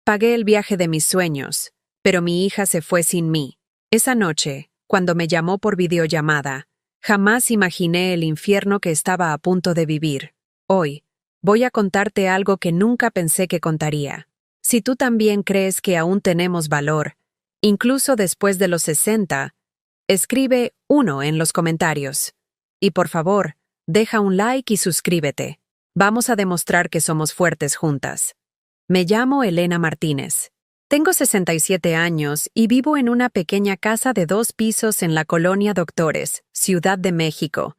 Pagué el viaje de mis sueños, pero mi hija se fue sin mí. Esa noche, cuando me llamó por videollamada, jamás imaginé el infierno que estaba a punto de vivir. Hoy, voy a contarte algo que nunca pensé que contaría. Si tú también crees que aún tenemos valor, incluso después de los 60, escribe 1 en los comentarios. Y por favor, deja un like y suscríbete. Vamos a demostrar que somos fuertes juntas. Me llamo Elena Martínez. Tengo 67 años y vivo en una pequeña casa de 2 pisos en la colonia Doctores, Ciudad de México.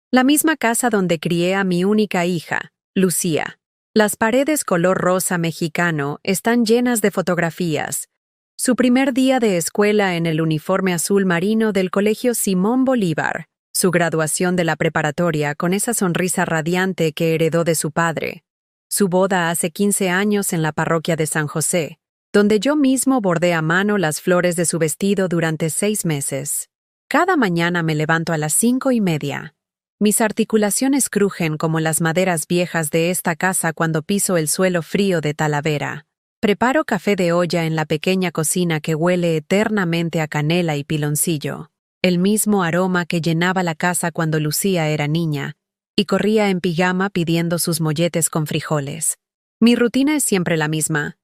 La misma casa donde crié a mi única hija, Lucía. Las paredes color rosa mexicano están llenas de fotografías. Su primer día de escuela en el uniforme azul marino del Colegio Simón Bolívar. Su graduación de la preparatoria con esa sonrisa radiante que heredó de su padre. Su boda hace 15 años en la parroquia de San José, donde yo mismo bordé a mano las flores de su vestido durante 6 meses. Cada mañana me levanto a las 5:30. Mis articulaciones crujen como las maderas viejas de esta casa cuando piso el suelo frío de Talavera. Preparo café de olla en la pequeña cocina que huele eternamente a canela y piloncillo. El mismo aroma que llenaba la casa cuando Lucía era niña, y corría en pijama pidiendo sus molletes con frijoles. Mi rutina es siempre la misma.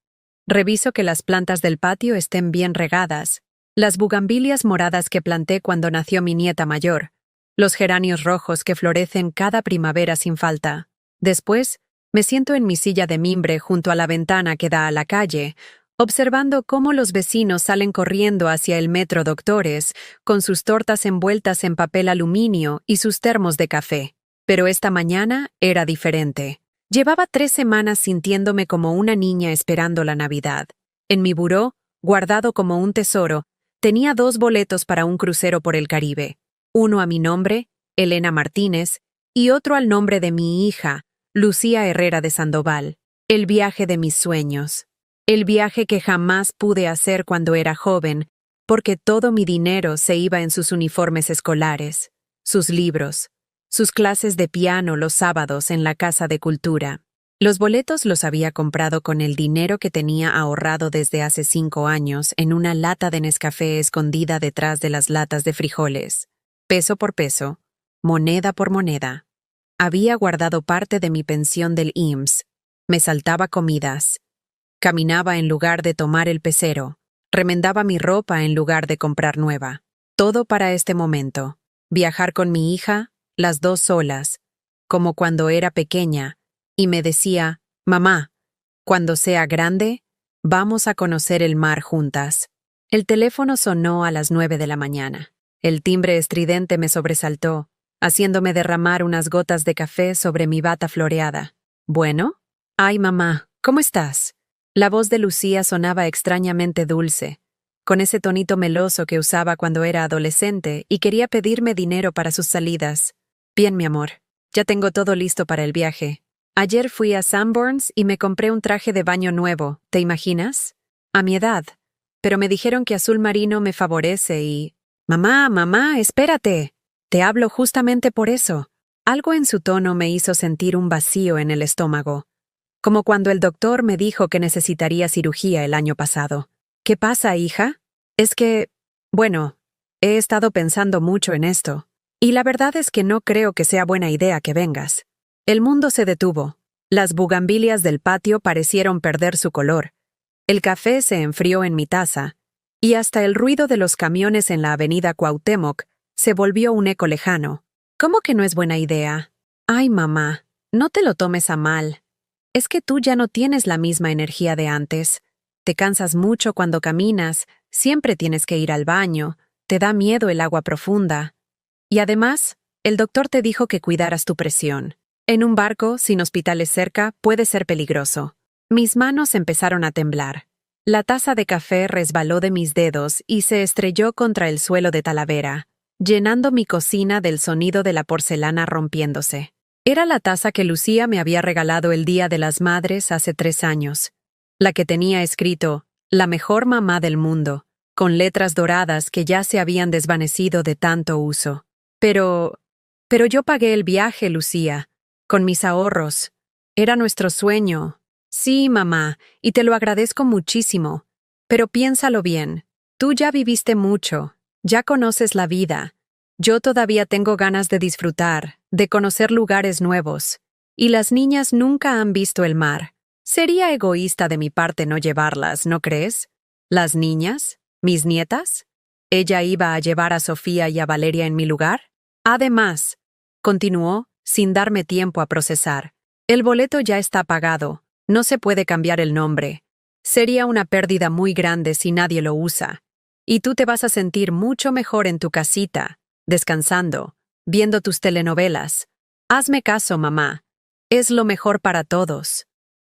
Reviso que las plantas del patio estén bien regadas, las bugambilias moradas que planté cuando nació mi nieta mayor, los geranios rojos que florecen cada primavera sin falta. Después, me siento en mi silla de mimbre junto a la ventana que da a la calle, observando cómo los vecinos salen corriendo hacia el metro Doctores, con sus tortas envueltas en papel aluminio y sus termos de café. Pero esta mañana era diferente. Llevaba 3 semanas sintiéndome como una niña esperando la Navidad. En mi buró, guardado como un tesoro, tenía 2 boletos para un crucero por el Caribe. Uno a mi nombre, Elena Martínez, y otro al nombre de mi hija, Lucía Herrera de Sandoval. El viaje de mis sueños. El viaje que jamás pude hacer cuando era joven, porque todo mi dinero se iba en sus uniformes escolares, sus libros, sus clases de piano los sábados en la Casa de Cultura. Los boletos los había comprado con el dinero que tenía ahorrado desde hace 5 años en una lata de Nescafé escondida detrás de las latas de frijoles. Peso por peso, moneda por moneda. Había guardado parte de mi pensión del IMSS. Me saltaba comidas. Caminaba en lugar de tomar el pecero. Remendaba mi ropa en lugar de comprar nueva. Todo para este momento. Viajar con mi hija, las 2 solas, como cuando era pequeña, y me decía, «Mamá, cuando sea grande, vamos a conocer el mar juntas». El teléfono sonó a las 9 de la mañana. El timbre estridente me sobresaltó, haciéndome derramar unas gotas de café sobre mi bata floreada. «¿Bueno?» «Ay, mamá, ¿cómo estás?» La voz de Lucía sonaba extrañamente dulce, con ese tonito meloso que usaba cuando era adolescente y quería pedirme dinero para sus salidas. «Bien, mi amor, ya tengo todo listo para el viaje. Ayer fui a Sanborns y me compré un traje de baño nuevo, ¿te imaginas? A mi edad. Pero me dijeron que azul marino me favorece y... Mamá, espérate. Te hablo justamente por eso». Algo en su tono me hizo sentir un vacío en el estómago, como cuando el doctor me dijo que necesitaría cirugía el año pasado. «¿Qué pasa, hija?» «Es que... bueno, he estado pensando mucho en esto. Y la verdad es que no creo que sea buena idea que vengas». El mundo se detuvo. Las bugambilias del patio parecieron perder su color. El café se enfrió en mi taza, y hasta el ruido de los camiones en la avenida Cuauhtémoc se volvió un eco lejano. «¿Cómo que no es buena idea?» «Ay, mamá, no te lo tomes a mal. Es que tú ya no tienes la misma energía de antes. Te cansas mucho cuando caminas, siempre tienes que ir al baño, te da miedo el agua profunda. Y además, el doctor te dijo que cuidaras tu presión. En un barco, sin hospitales cerca, puede ser peligroso». Mis manos empezaron a temblar. La taza de café resbaló de mis dedos y se estrelló contra el suelo de Talavera, llenando mi cocina del sonido de la porcelana rompiéndose. Era la taza que Lucía me había regalado el Día de las Madres hace 3 años, la que tenía escrito «La mejor mamá del mundo», con letras doradas que ya se habían desvanecido de tanto uso. Pero yo pagué el viaje, Lucía, con mis ahorros. Era nuestro sueño. Sí, mamá, y te lo agradezco muchísimo. Pero piénsalo bien. Tú ya viviste mucho, ya conoces la vida. Yo todavía tengo ganas de disfrutar, de conocer lugares nuevos. Y las niñas nunca han visto el mar. Sería egoísta de mi parte no llevarlas, ¿no crees? ¿Las niñas? ¿Mis nietas? ¿Ella iba a llevar a Sofía y a Valeria en mi lugar? Además, continuó, sin darme tiempo a procesar, el boleto ya está pagado, no se puede cambiar el nombre. Sería una pérdida muy grande si nadie lo usa. Y tú te vas a sentir mucho mejor en tu casita, descansando, viendo tus telenovelas. Hazme caso, mamá. Es lo mejor para todos.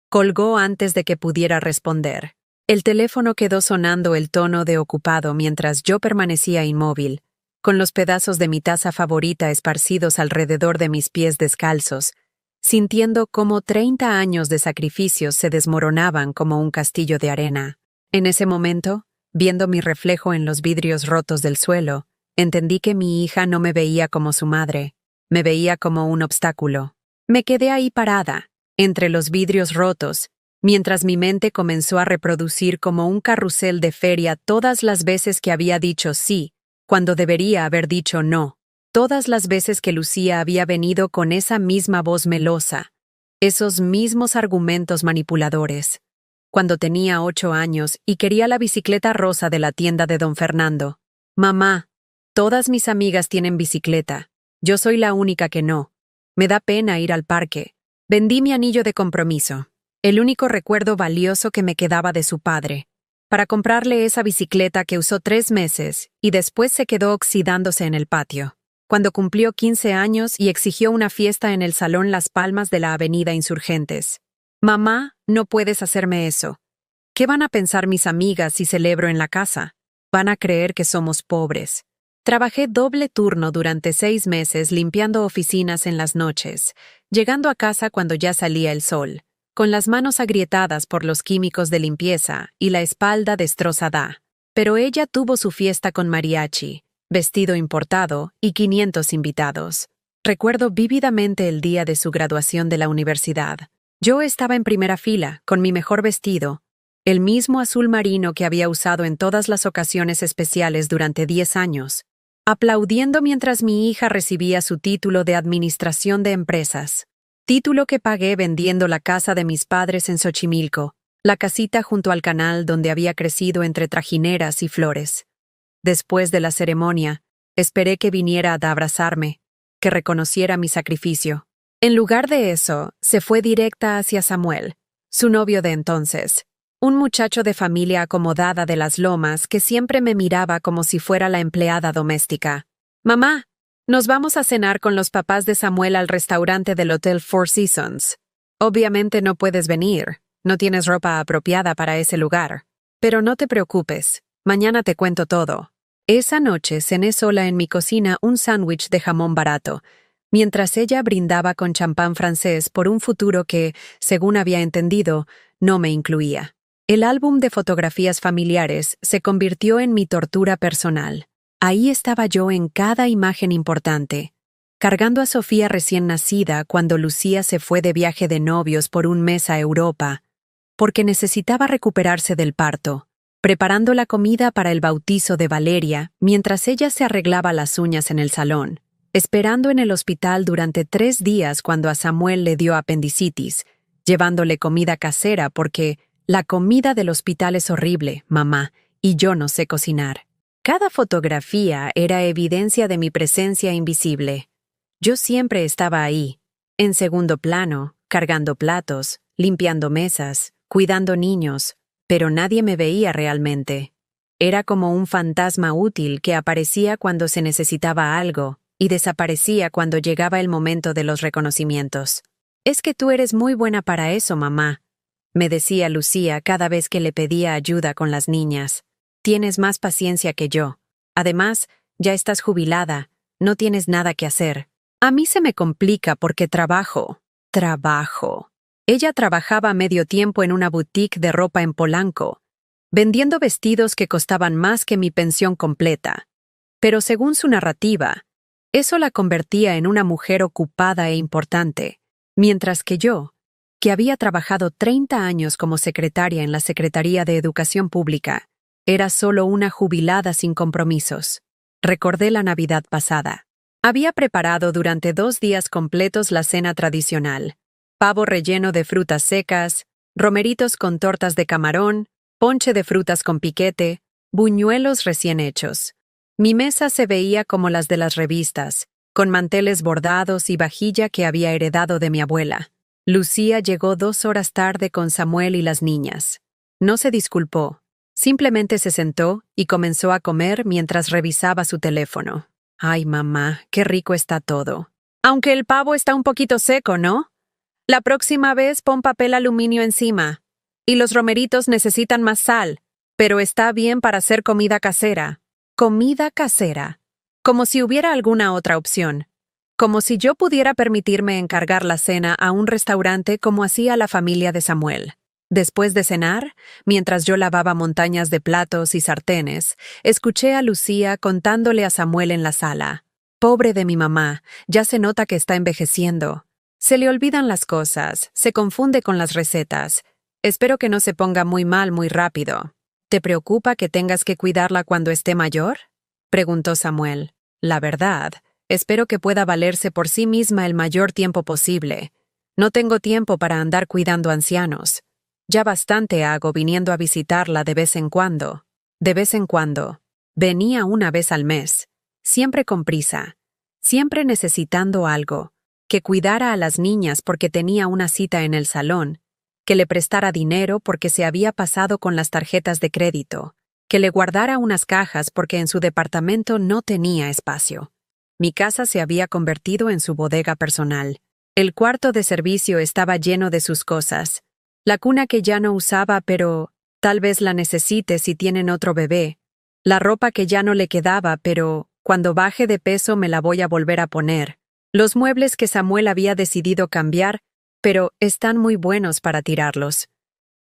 Colgó antes de que pudiera responder. El teléfono quedó sonando el tono de ocupado mientras yo permanecía inmóvil, con los pedazos de mi taza favorita esparcidos alrededor de mis pies descalzos, sintiendo cómo 30 años de sacrificios se desmoronaban como un castillo de arena. En ese momento, viendo mi reflejo en los vidrios rotos del suelo, entendí que mi hija no me veía como su madre, me veía como un obstáculo. Me quedé ahí parada, entre los vidrios rotos, mientras mi mente comenzó a reproducir como un carrusel de feria todas las veces que había dicho sí, cuando debería haber dicho no. Todas las veces que Lucía había venido con esa misma voz melosa, esos mismos argumentos manipuladores. Cuando tenía 8 años y quería la bicicleta rosa de la tienda de don Fernando. Mamá, todas mis amigas tienen bicicleta. Yo soy la única que no. Me da pena ir al parque. Vendí mi anillo de compromiso, el único recuerdo valioso que me quedaba de su padre, para comprarle esa bicicleta que usó 3 meses y después se quedó oxidándose en el patio. Cuando cumplió 15 años y exigió una fiesta en el Salón Las Palmas de la Avenida Insurgentes. Mamá, no puedes hacerme eso. ¿Qué van a pensar mis amigas si celebro en la casa? Van a creer que somos pobres. Trabajé doble turno durante 6 meses limpiando oficinas en las noches, llegando a casa cuando ya salía el sol, con las manos agrietadas por los químicos de limpieza y la espalda destrozada. Pero ella tuvo su fiesta con mariachi, vestido importado y 500 invitados. Recuerdo vívidamente el día de su graduación de la universidad. Yo estaba en primera fila, con mi mejor vestido, el mismo azul marino que había usado en todas las ocasiones especiales durante 10 años, aplaudiendo mientras mi hija recibía su título de Administración de Empresas. Título que pagué vendiendo la casa de mis padres en Xochimilco, la casita junto al canal donde había crecido entre trajineras y flores. Después de la ceremonia, esperé que viniera a abrazarme, que reconociera mi sacrificio. En lugar de eso, se fue directa hacia Samuel, su novio de entonces, un muchacho de familia acomodada de las Lomas que siempre me miraba como si fuera la empleada doméstica. «Mamá, nos vamos a cenar con los papás de Samuel al restaurante del Hotel Four Seasons. Obviamente no puedes venir, no tienes ropa apropiada para ese lugar. Pero no te preocupes, mañana te cuento todo». Esa noche cené sola en mi cocina un sándwich de jamón barato, mientras ella brindaba con champán francés por un futuro que, según había entendido, no me incluía. El álbum de fotografías familiares se convirtió en mi tortura personal. Ahí estaba yo en cada imagen importante, cargando a Sofía recién nacida cuando Lucía se fue de viaje de novios por un mes a Europa, porque necesitaba recuperarse del parto, preparando la comida para el bautizo de Valeria mientras ella se arreglaba las uñas en el salón, esperando en el hospital durante 3 días cuando a Samuel le dio apendicitis, llevándole comida casera porque la comida del hospital es horrible, mamá, y yo no sé cocinar. Cada fotografía era evidencia de mi presencia invisible. Yo siempre estaba ahí, en segundo plano, cargando platos, limpiando mesas, cuidando niños, pero nadie me veía realmente. Era como un fantasma útil que aparecía cuando se necesitaba algo y desaparecía cuando llegaba el momento de los reconocimientos. «Es que tú eres muy buena para eso, mamá», me decía Lucía cada vez que le pedía ayuda con las niñas. «Tienes más paciencia que yo. Además, ya estás jubilada, no tienes nada que hacer». A mí se me complica porque trabajo. Ella trabajaba a medio tiempo en una boutique de ropa en Polanco, vendiendo vestidos que costaban más que mi pensión completa. Pero según su narrativa, eso la convertía en una mujer ocupada e importante, mientras que yo que había trabajado 30 años como secretaria en la Secretaría de Educación Pública, era solo una jubilada sin compromisos. Recordé la Navidad pasada. Había preparado durante 2 días completos la cena tradicional: pavo relleno de frutas secas, romeritos con tortas de camarón, ponche de frutas con piquete, buñuelos recién hechos. Mi mesa se veía como las de las revistas, con manteles bordados y vajilla que había heredado de mi abuela. Lucía llegó 2 horas tarde con Samuel y las niñas. No se disculpó, simplemente se sentó y comenzó a comer mientras revisaba su teléfono. Ay, mamá, qué rico está todo. Aunque el pavo está un poquito seco, ¿no? La próxima vez pon papel aluminio encima. Y los romeritos necesitan más sal, pero está bien para hacer comida casera. Comida casera. Como si hubiera alguna otra opción. Como si yo pudiera permitirme encargar la cena a un restaurante como hacía la familia de Samuel. Después de cenar, mientras yo lavaba montañas de platos y sartenes, escuché a Lucía contándole a Samuel en la sala. Pobre de mi mamá, ya se nota que está envejeciendo. Se le olvidan las cosas, se confunde con las recetas. Espero que no se ponga muy mal muy rápido. ¿Te preocupa que tengas que cuidarla cuando esté mayor?, preguntó Samuel. La verdad, espero que pueda valerse por sí misma el mayor tiempo posible. No tengo tiempo para andar cuidando ancianos. Ya bastante hago viniendo a visitarla de vez en cuando. De vez en cuando. Venía una vez al mes. Siempre con prisa. Siempre necesitando algo. Que cuidara a las niñas porque tenía una cita en el salón. Que le prestara dinero porque se había pasado con las tarjetas de crédito. Que le guardara unas cajas porque en su departamento no tenía espacio. Mi casa se había convertido en su bodega personal. El cuarto de servicio estaba lleno de sus cosas. La cuna que ya no usaba, pero tal vez la necesite si tienen otro bebé. La ropa que ya no le quedaba, pero cuando baje de peso me la voy a volver a poner. Los muebles que Samuel había decidido cambiar, pero están muy buenos para tirarlos.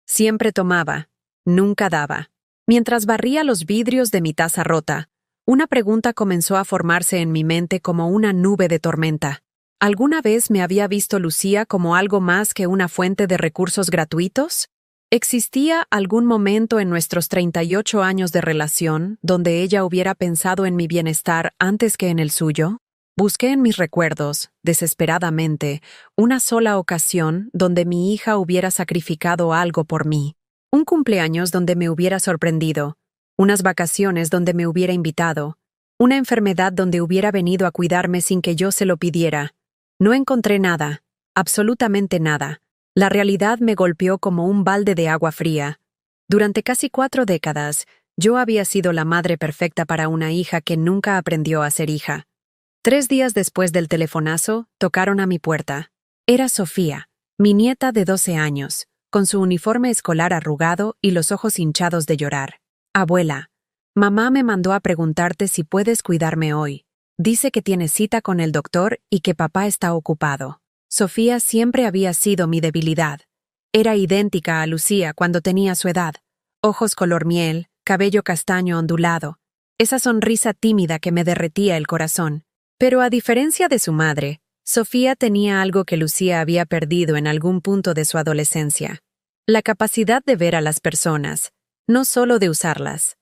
Siempre tomaba, nunca daba. Mientras barría los vidrios de mi taza rota, una pregunta comenzó a formarse en mi mente como una nube de tormenta. ¿Alguna vez me había visto Lucía como algo más que una fuente de recursos gratuitos? ¿Existía algún momento en nuestros 38 años de relación donde ella hubiera pensado en mi bienestar antes que en el suyo? Busqué en mis recuerdos, desesperadamente, una sola ocasión donde mi hija hubiera sacrificado algo por mí. Un cumpleaños donde me hubiera sorprendido, unas vacaciones donde me hubiera invitado, una enfermedad donde hubiera venido a cuidarme sin que yo se lo pidiera. No encontré nada, absolutamente nada. La realidad me golpeó como un balde de agua fría. Durante casi 4 décadas, yo había sido la madre perfecta para una hija que nunca aprendió a ser hija. 3 días después del telefonazo, tocaron a mi puerta. Era Sofía, mi nieta de 12 años, con su uniforme escolar arrugado y los ojos hinchados de llorar. Abuela, mamá me mandó a preguntarte si puedes cuidarme hoy. Dice que tiene cita con el doctor y que papá está ocupado. Sofía siempre había sido mi debilidad. Era idéntica a Lucía cuando tenía su edad. Ojos color miel, cabello castaño ondulado. Esa sonrisa tímida que me derretía el corazón. Pero a diferencia de su madre, Sofía tenía algo que Lucía había perdido en algún punto de su adolescencia. La capacidad de ver a las personas, no solo de usarlas.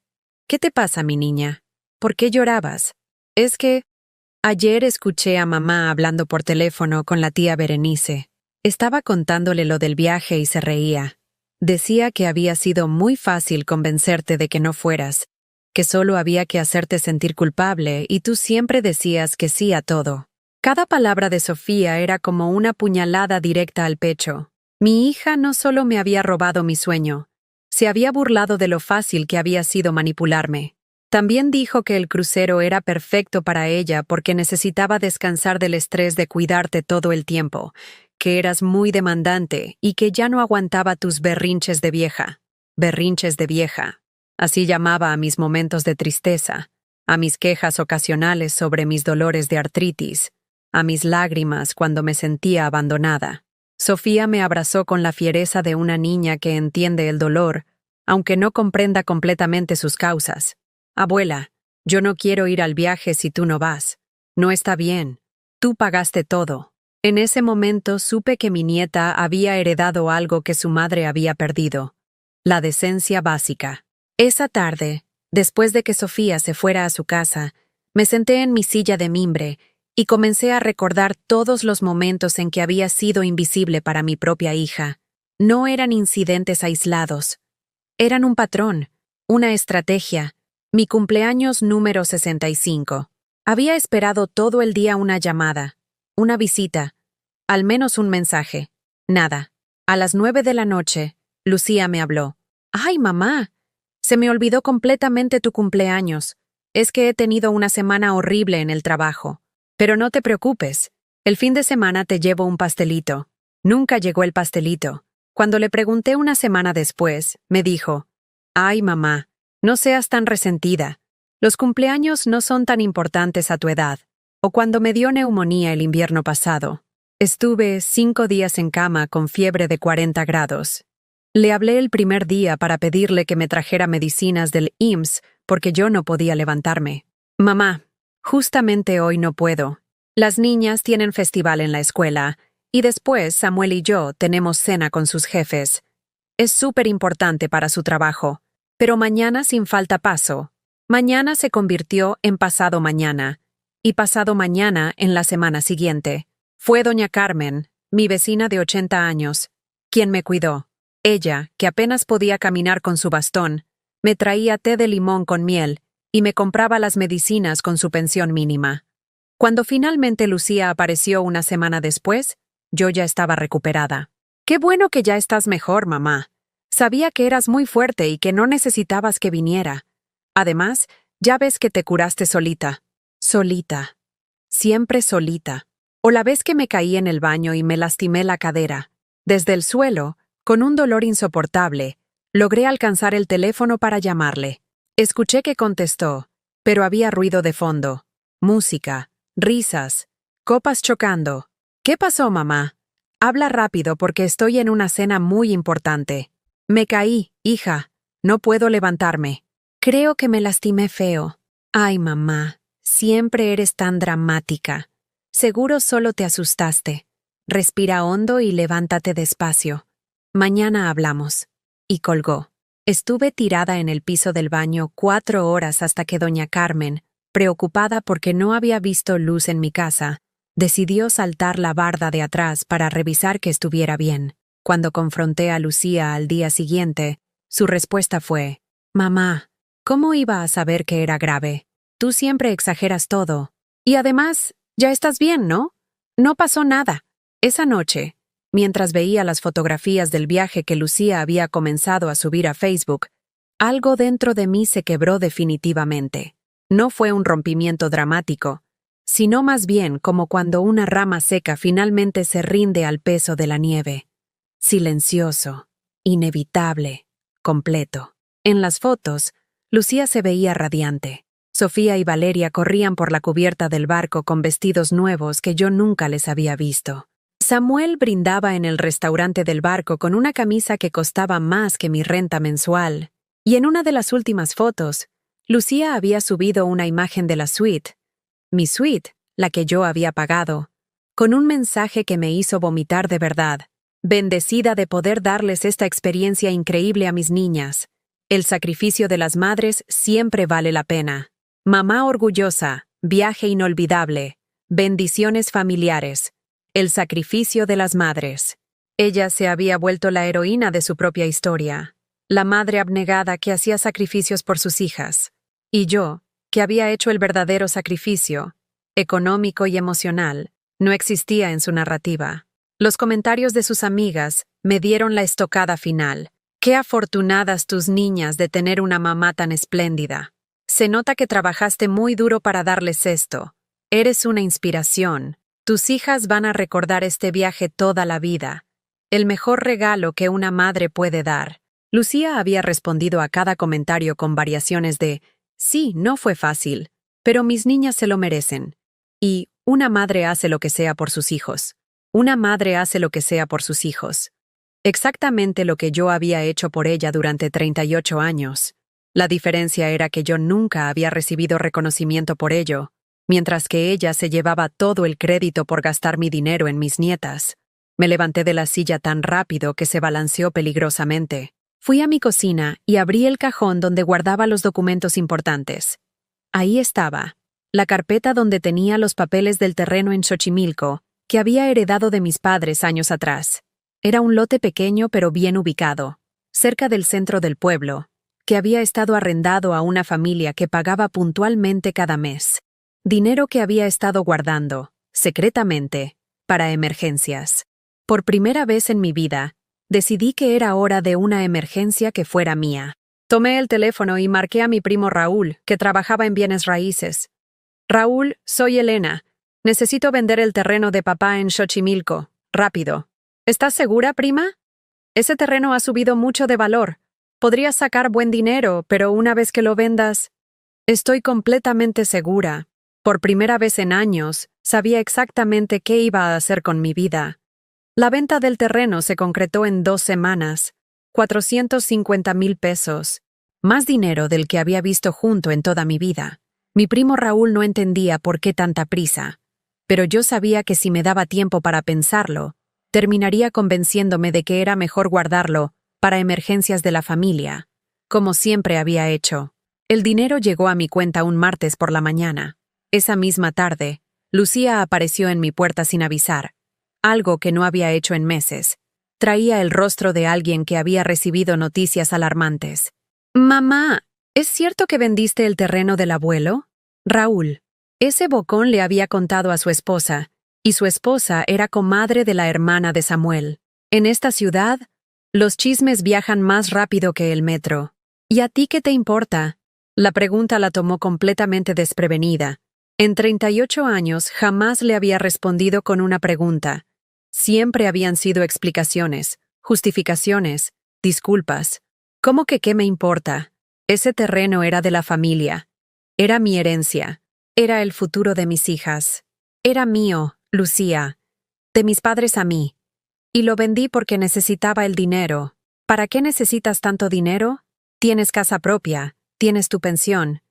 ¿Qué te pasa, mi niña? ¿Por qué llorabas? Es que ayer escuché a mamá hablando por teléfono con la tía Berenice. Estaba contándole lo del viaje y se reía. Decía que había sido muy fácil convencerte de que no fueras, que solo había que hacerte sentir culpable y tú siempre decías que sí a todo. Cada palabra de Sofía era como una puñalada directa al pecho. Mi hija no solo me había robado mi sueño, se había burlado de lo fácil que había sido manipularme. También dijo que el crucero era perfecto para ella porque necesitaba descansar del estrés de cuidarte todo el tiempo, que eras muy demandante y que ya no aguantaba tus berrinches de vieja. Berrinches de vieja. Así llamaba a mis momentos de tristeza, a mis quejas ocasionales sobre mis dolores de artritis, a mis lágrimas cuando me sentía abandonada. Sofía me abrazó con la fiereza de una niña que entiende el dolor, aunque no comprenda completamente sus causas. Abuela, yo no quiero ir al viaje si tú no vas. No está bien. Tú pagaste todo. En ese momento supe que mi nieta había heredado algo que su madre había perdido: la decencia básica. Esa tarde, después de que Sofía se fuera a su casa, me senté en mi silla de mimbre y comencé a recordar todos los momentos en que había sido invisible para mi propia hija. No eran incidentes aislados. Eran un patrón, una estrategia. Mi cumpleaños número 65. Había esperado todo el día una llamada, una visita, al menos un mensaje. Nada. A las 9 de la noche, Lucía me habló. «Ay, mamá, se me olvidó completamente tu cumpleaños. Es que he tenido una semana horrible en el trabajo. Pero no te preocupes, el fin de semana te llevo un pastelito». Nunca llegó el pastelito. Cuando le pregunté una semana después, me dijo: «Ay, mamá, no seas tan resentida. Los cumpleaños no son tan importantes a tu edad». O cuando me dio neumonía el invierno pasado. Estuve 5 días en cama con fiebre de 40 grados. Le hablé el primer día para pedirle que me trajera medicinas del IMSS porque yo no podía levantarme. «Mamá, justamente hoy no puedo. Las niñas tienen festival en la escuela y después Samuel y yo tenemos cena con sus jefes. Es súper importante para su trabajo, pero mañana sin falta paso». Mañana se convirtió en pasado mañana y pasado mañana en la semana siguiente. Fue doña Carmen, mi vecina de 80 años, quien me cuidó. Ella, que apenas podía caminar con su bastón, me traía té de limón con miel y me compraba las medicinas con su pensión mínima. Cuando finalmente Lucía apareció una semana después, yo ya estaba recuperada. «Qué bueno que ya estás mejor, mamá. Sabía que eras muy fuerte y que no necesitabas que viniera. Además, ya ves que te curaste solita». Solita. Siempre solita. O la vez que me caí en el baño y me lastimé la cadera. Desde el suelo, con un dolor insoportable, logré alcanzar el teléfono para llamarle. Escuché que contestó, pero había ruido de fondo. Música, risas, copas chocando. «¿Qué pasó, mamá? Habla rápido porque estoy en una cena muy importante». «Me caí, hija. No puedo levantarme». «Creo que me lastimé feo». «Ay, mamá, siempre eres tan dramática. Seguro solo te asustaste. Respira hondo y levántate despacio. Mañana hablamos». Y colgó. Estuve tirada en el piso del baño 4 horas hasta que doña Carmen, preocupada porque no había visto luz en mi casa, decidió saltar la barda de atrás para revisar que estuviera bien. Cuando confronté a Lucía al día siguiente, su respuesta fue: «Mamá, ¿cómo iba a saber que era grave? Tú siempre exageras todo. Y además, ya estás bien, ¿no? No pasó nada». Esa noche, mientras veía las fotografías del viaje que Lucía había comenzado a subir a Facebook, algo dentro de mí se quebró definitivamente. No fue un rompimiento dramático, sino más bien como cuando una rama seca finalmente se rinde al peso de la nieve. Silencioso, inevitable, completo. En las fotos, Lucía se veía radiante. Sofía y Valeria corrían por la cubierta del barco con vestidos nuevos que yo nunca les había visto. Samuel brindaba en el restaurante del barco con una camisa que costaba más que mi renta mensual. Y en una de las últimas fotos, Lucía había subido una imagen de la suite, mi suite, la que yo había pagado, con un mensaje que me hizo vomitar de verdad. «Bendecida de poder darles esta experiencia increíble a mis niñas. El sacrificio de las madres siempre vale la pena. Mamá orgullosa, viaje inolvidable, bendiciones familiares. El sacrificio de las madres». Ella se había vuelto la heroína de su propia historia, la madre abnegada que hacía sacrificios por sus hijas. Y yo, que había hecho el verdadero sacrificio, económico y emocional, no existía en su narrativa. Los comentarios de sus amigas me dieron la estocada final. «Qué afortunadas tus niñas de tener una mamá tan espléndida. Se nota que trabajaste muy duro para darles esto. Eres una inspiración. Tus hijas van a recordar este viaje toda la vida. El mejor regalo que una madre puede dar». Lucía había respondido a cada comentario con variaciones de: «Sí, no fue fácil, pero mis niñas se lo merecen». Y «Una madre hace lo que sea por sus hijos. Una madre hace lo que sea por sus hijos». Exactamente lo que yo había hecho por ella durante 38 años. La diferencia era que yo nunca había recibido reconocimiento por ello. mientras que ella se llevaba todo el crédito por gastar mi dinero en mis nietas. Me levanté de la silla tan rápido que se balanceó peligrosamente. Fui a mi cocina y abrí el cajón donde guardaba los documentos importantes. Ahí estaba, la carpeta donde tenía los papeles del terreno en Xochimilco, que había heredado de mis padres años atrás. Era un lote pequeño pero bien ubicado, cerca del centro del pueblo, que había estado arrendado a una familia que pagaba puntualmente cada mes. Dinero que había estado guardando, secretamente, para emergencias. Por primera vez en mi vida, decidí que era hora de una emergencia que fuera mía. Tomé el teléfono y marqué a mi primo Raúl, que trabajaba en bienes raíces. Raúl, soy Elena. Necesito vender el terreno de papá en Xochimilco. Rápido. ¿Estás segura, prima? Ese terreno ha subido mucho de valor. Podrías sacar buen dinero, pero una vez que lo vendas... Estoy completamente segura. Por primera vez en años, sabía exactamente qué iba a hacer con mi vida. La venta del terreno se concretó en 2 semanas. 450,000 pesos. Más dinero del que había visto junto en toda mi vida. Mi primo Raúl no entendía por qué tanta prisa. Pero yo sabía que si me daba tiempo para pensarlo, terminaría convenciéndome de que era mejor guardarlo para emergencias de la familia, como siempre había hecho. El dinero llegó a mi cuenta un martes por la mañana. Esa misma tarde, Lucía apareció en mi puerta sin avisar, algo que no había hecho en meses. Traía el rostro de alguien que había recibido noticias alarmantes. «Mamá, ¿es cierto que vendiste el terreno del abuelo?» Raúl. Ese bocón le había contado a su esposa, y su esposa era comadre de la hermana de Samuel. En esta ciudad, los chismes viajan más rápido que el metro. ¿Y a ti qué te importa? La pregunta la tomó completamente desprevenida. En 38 años jamás le había respondido con una pregunta. Siempre habían sido explicaciones, justificaciones, disculpas. ¿Cómo que qué me importa? Ese terreno era de la familia. Era mi herencia. Era el futuro de mis hijas. Era mío, Lucía. De mis padres a mí. Y lo vendí porque necesitaba el dinero. ¿Para qué necesitas tanto dinero? Tienes casa propia, tienes tu pensión.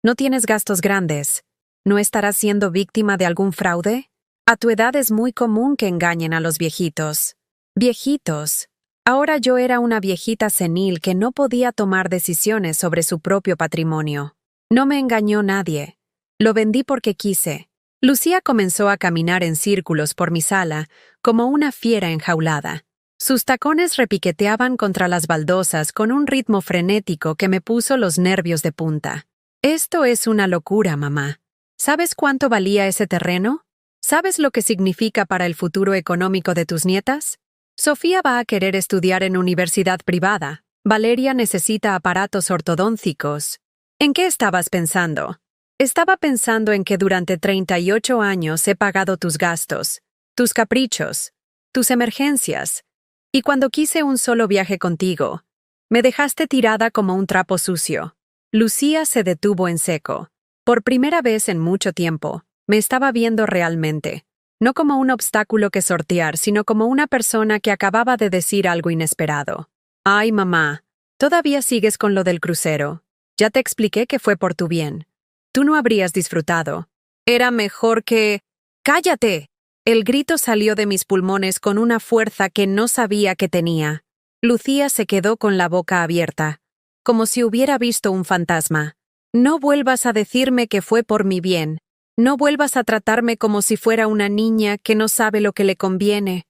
No tienes gastos grandes. ¿No estarás siendo víctima de algún fraude? A tu edad es muy común que engañen a los viejitos. Viejitos. Ahora yo era una viejita senil que no podía tomar decisiones sobre su propio patrimonio. No me engañó nadie. Lo vendí porque quise. Lucía comenzó a caminar en círculos por mi sala, como una fiera enjaulada. Sus tacones repiqueteaban contra las baldosas con un ritmo frenético que me puso los nervios de punta. Esto es una locura, mamá. ¿Sabes cuánto valía ese terreno? ¿Sabes lo que significa para el futuro económico de tus nietas? Sofía va a querer estudiar en universidad privada. Valeria necesita aparatos ortodónticos. ¿En qué estabas pensando? Estaba pensando en que durante 38 años he pagado tus gastos, tus caprichos, tus emergencias. Y cuando quise un solo viaje contigo, me dejaste tirada como un trapo sucio. Lucía se detuvo en seco. Por primera vez en mucho tiempo, me estaba viendo realmente. No como un obstáculo que sortear, sino como una persona que acababa de decir algo inesperado. Ay, mamá, todavía sigues con lo del crucero. Ya te expliqué que fue por tu bien. Tú no habrías disfrutado. Era mejor que... ¡Cállate! El grito salió de mis pulmones con una fuerza que no sabía que tenía. Lucía se quedó con la boca abierta, como si hubiera visto un fantasma. No vuelvas a decirme que fue por mi bien. No vuelvas a tratarme como si fuera una niña que no sabe lo que le conviene.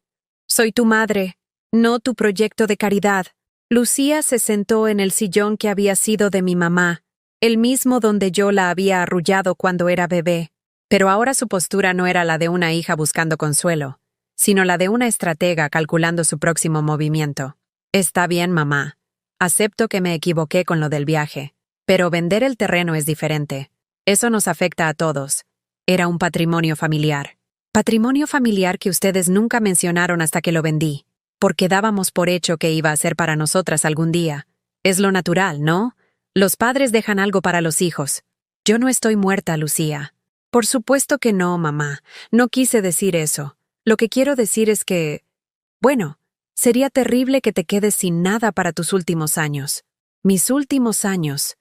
Soy tu madre, no tu proyecto de caridad. Lucía se sentó en el sillón que había sido de mi mamá, el mismo donde yo la había arrullado cuando era bebé. Pero ahora su postura no era la de una hija buscando consuelo, sino la de una estratega calculando su próximo movimiento. Está bien, mamá. Acepto que me equivoqué con lo del viaje, pero vender el terreno es diferente. Eso nos afecta a todos. Era un patrimonio familiar. Patrimonio familiar que ustedes nunca mencionaron hasta que lo vendí, porque dábamos por hecho que iba a ser para nosotras algún día. Es lo natural, ¿no? Los padres dejan algo para los hijos. Yo no estoy muerta, Lucía. Por supuesto que no, mamá. No quise decir eso. Lo que quiero decir es que... Bueno, sería terrible que te quedes sin nada para tus últimos años. Mis últimos años.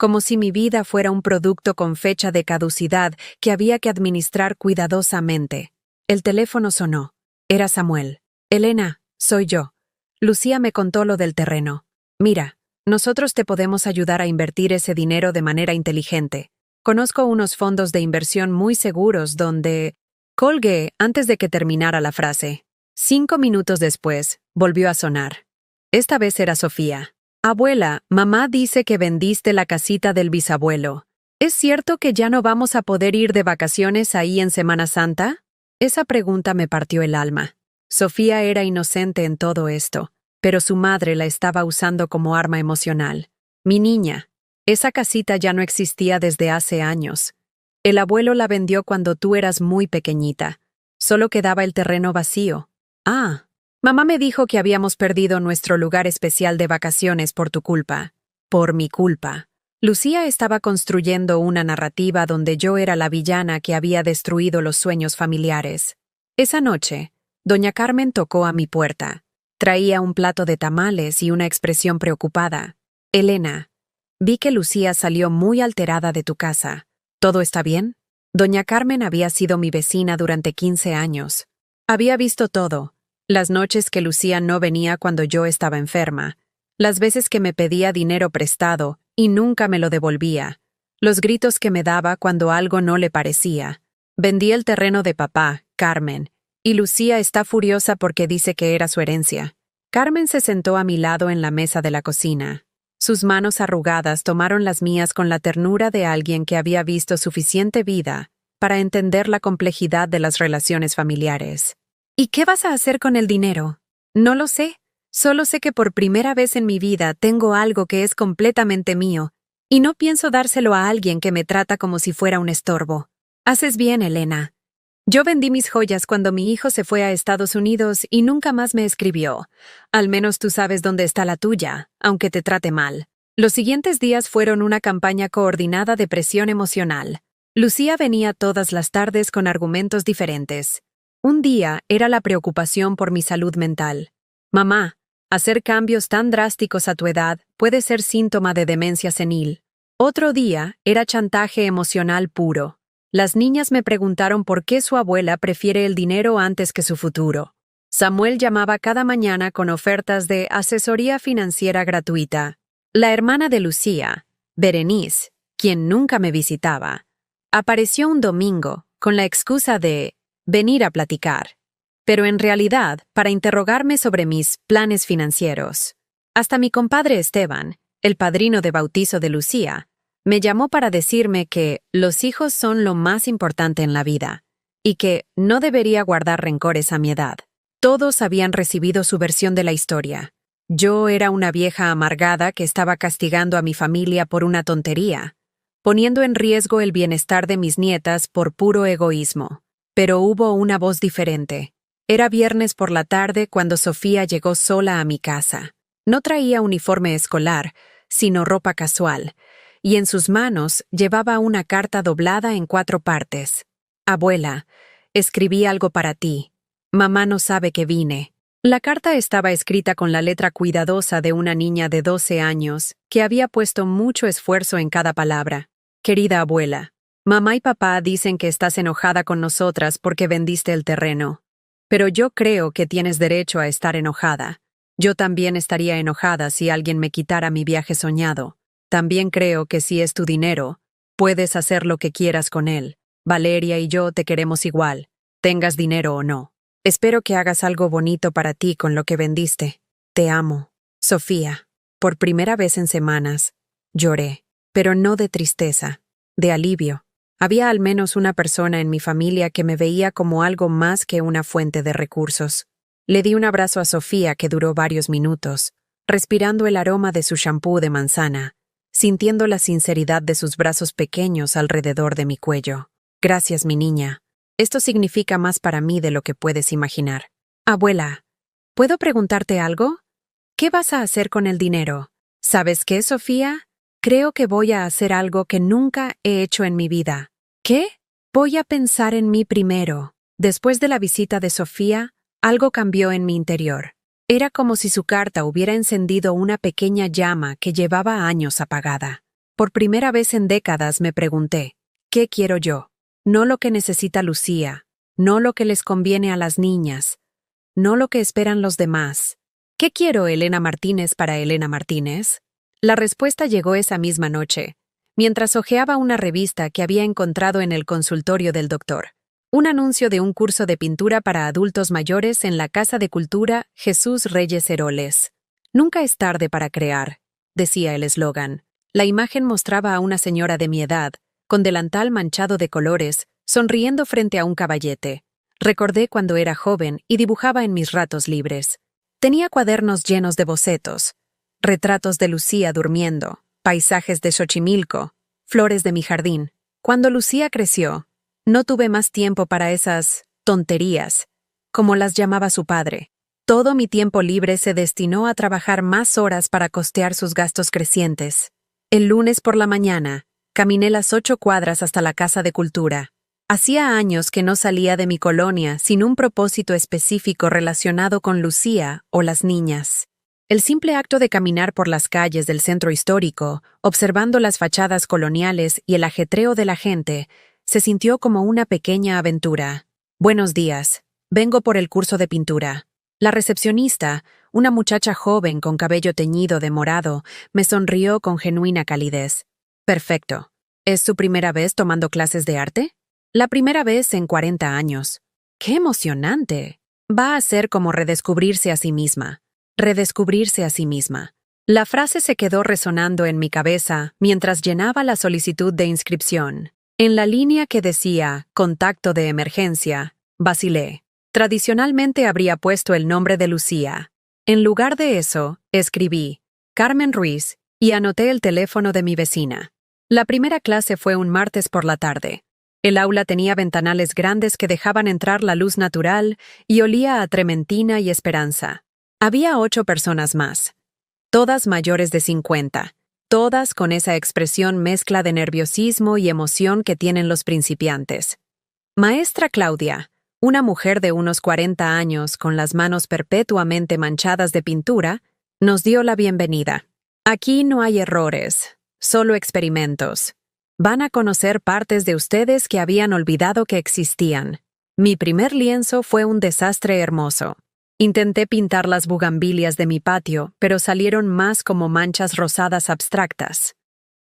como si mi vida fuera un producto con fecha de caducidad que había que administrar cuidadosamente. El teléfono sonó. Era Samuel. Elena, soy yo. Lucía me contó lo del terreno. Mira, nosotros te podemos ayudar a invertir ese dinero de manera inteligente. Conozco unos fondos de inversión muy seguros donde... Colgué antes de que terminara la frase. 5 minutos después, volvió a sonar. Esta vez era Sofía. Abuela, mamá dice que vendiste la casita del bisabuelo. ¿Es cierto que ya no vamos a poder ir de vacaciones ahí en Semana Santa? Esa pregunta me partió el alma. Sofía era inocente en todo esto, pero su madre la estaba usando como arma emocional. Mi niña, esa casita ya no existía desde hace años. El abuelo la vendió cuando tú eras muy pequeñita. Solo quedaba el terreno vacío. Ah, mamá me dijo que habíamos perdido nuestro lugar especial de vacaciones por tu culpa. Por mi culpa. Lucía estaba construyendo una narrativa donde yo era la villana que había destruido los sueños familiares. Esa noche, doña Carmen tocó a mi puerta. Traía un plato de tamales y una expresión preocupada. Elena, vi que Lucía salió muy alterada de tu casa. ¿Todo está bien? Doña Carmen había sido mi vecina durante 15 años. Había visto todo. Las noches que Lucía no venía cuando yo estaba enferma. Las veces que me pedía dinero prestado y nunca me lo devolvía. Los gritos que me daba cuando algo no le parecía. Vendí el terreno de papá, Carmen, y Lucía está furiosa porque dice que era su herencia. Carmen se sentó a mi lado en la mesa de la cocina. Sus manos arrugadas tomaron las mías con la ternura de alguien que había visto suficiente vida para entender la complejidad de las relaciones familiares. ¿Y qué vas a hacer con el dinero? No lo sé. Solo sé que por primera vez en mi vida tengo algo que es completamente mío, y no pienso dárselo a alguien que me trata como si fuera un estorbo. Haces bien, Elena. Yo vendí mis joyas cuando mi hijo se fue a Estados Unidos y nunca más me escribió. Al menos tú sabes dónde está la tuya, aunque te trate mal. Los siguientes días fueron una campaña coordinada de presión emocional. Lucía venía todas las tardes con argumentos diferentes. Un día era la preocupación por mi salud mental. Mamá, hacer cambios tan drásticos a tu edad puede ser síntoma de demencia senil. Otro día era chantaje emocional puro. Las niñas me preguntaron por qué su abuela prefiere el dinero antes que su futuro. Samuel llamaba cada mañana con ofertas de asesoría financiera gratuita. La hermana de Lucía, Berenice, quien nunca me visitaba, apareció un domingo con la excusa de venir a platicar, pero en realidad para interrogarme sobre mis planes financieros. Hasta mi compadre Esteban, el padrino de bautizo de Lucía, me llamó para decirme que los hijos son lo más importante en la vida y que no debería guardar rencores a mi edad. Todos habían recibido su versión de la historia. Yo era una vieja amargada que estaba castigando a mi familia por una tontería, poniendo en riesgo el bienestar de mis nietas por puro egoísmo. Pero hubo una voz diferente. Era viernes por la tarde cuando Sofía llegó sola a mi casa. No traía uniforme escolar, sino ropa casual, y en sus manos llevaba una carta doblada en 4 partes. Abuela, escribí algo para ti. Mamá no sabe que vine. La carta estaba escrita con la letra cuidadosa de una niña de 12 años que había puesto mucho esfuerzo en cada palabra. Querida abuela, mamá y papá dicen que estás enojada con nosotras porque vendiste el terreno. Pero yo creo que tienes derecho a estar enojada. Yo también estaría enojada si alguien me quitara mi viaje soñado. También creo que si es tu dinero, puedes hacer lo que quieras con él. Valeria y yo te queremos igual, tengas dinero o no. Espero que hagas algo bonito para ti con lo que vendiste. Te amo. Sofía. Por primera vez en semanas, lloré, pero no de tristeza, de alivio. Había al menos una persona en mi familia que me veía como algo más que una fuente de recursos. Le di un abrazo a Sofía que duró varios minutos, respirando el aroma de su shampoo de manzana, sintiendo la sinceridad de sus brazos pequeños alrededor de mi cuello. Gracias, mi niña. Esto significa más para mí de lo que puedes imaginar. Abuela, ¿puedo preguntarte algo? ¿Qué vas a hacer con el dinero? ¿Sabes qué, Sofía? Creo que voy a hacer algo que nunca he hecho en mi vida. ¿Qué? Voy a pensar en mí primero. Después de la visita de Sofía, algo cambió en mi interior. Era como si su carta hubiera encendido una pequeña llama que llevaba años apagada. Por primera vez en décadas me pregunté, ¿qué quiero yo? No lo que necesita Lucía, no lo que les conviene a las niñas, no lo que esperan los demás. ¿Qué quiero Elena Martínez para Elena Martínez? La respuesta llegó esa misma noche, mientras hojeaba una revista que había encontrado en el consultorio del doctor. Un anuncio de un curso de pintura para adultos mayores en la Casa de Cultura Jesús Reyes Heroles. Nunca es tarde para crear, decía el eslogan. La imagen mostraba a una señora de mi edad, con delantal manchado de colores, sonriendo frente a un caballete. Recordé cuando era joven y dibujaba en mis ratos libres. Tenía cuadernos llenos de bocetos, retratos de Lucía durmiendo, paisajes de Xochimilco, flores de mi jardín. Cuando Lucía creció, no tuve más tiempo para esas tonterías, como las llamaba su padre. Todo mi tiempo libre se destinó a trabajar más horas para costear sus gastos crecientes. El lunes por la mañana, caminé las 8 cuadras hasta la Casa de Cultura. Hacía años que no salía de mi colonia sin un propósito específico relacionado con Lucía o las niñas. El simple acto de caminar por las calles del centro histórico, observando las fachadas coloniales y el ajetreo de la gente, se sintió como una pequeña aventura. Buenos días, vengo por el curso de pintura. La recepcionista, una muchacha joven con cabello teñido de morado, me sonrió con genuina calidez. Perfecto. ¿Es su primera vez tomando clases de arte? La primera vez en 40 años. ¡Qué emocionante! Va a ser como redescubrirse a sí misma. Redescubrirse a sí misma. La frase se quedó resonando en mi cabeza mientras llenaba la solicitud de inscripción. En la línea que decía «Contacto de emergencia», vacilé. Tradicionalmente habría puesto el nombre de Lucía. En lugar de eso, escribí «Carmen Ruiz» y anoté el teléfono de mi vecina. La primera clase fue un martes por la tarde. El aula tenía ventanales grandes que dejaban entrar la luz natural y olía a trementina y esperanza. Había 8 personas más, todas mayores de 50. Todas con esa expresión mezcla de nerviosismo y emoción que tienen los principiantes. Maestra Claudia, una mujer de unos 40 años con las manos perpetuamente manchadas de pintura, nos dio la bienvenida. Aquí no hay errores, solo experimentos. Van a conocer partes de ustedes que habían olvidado que existían. Mi primer lienzo fue un desastre hermoso. Intenté pintar las bugambilias de mi patio, pero salieron más como manchas rosadas abstractas.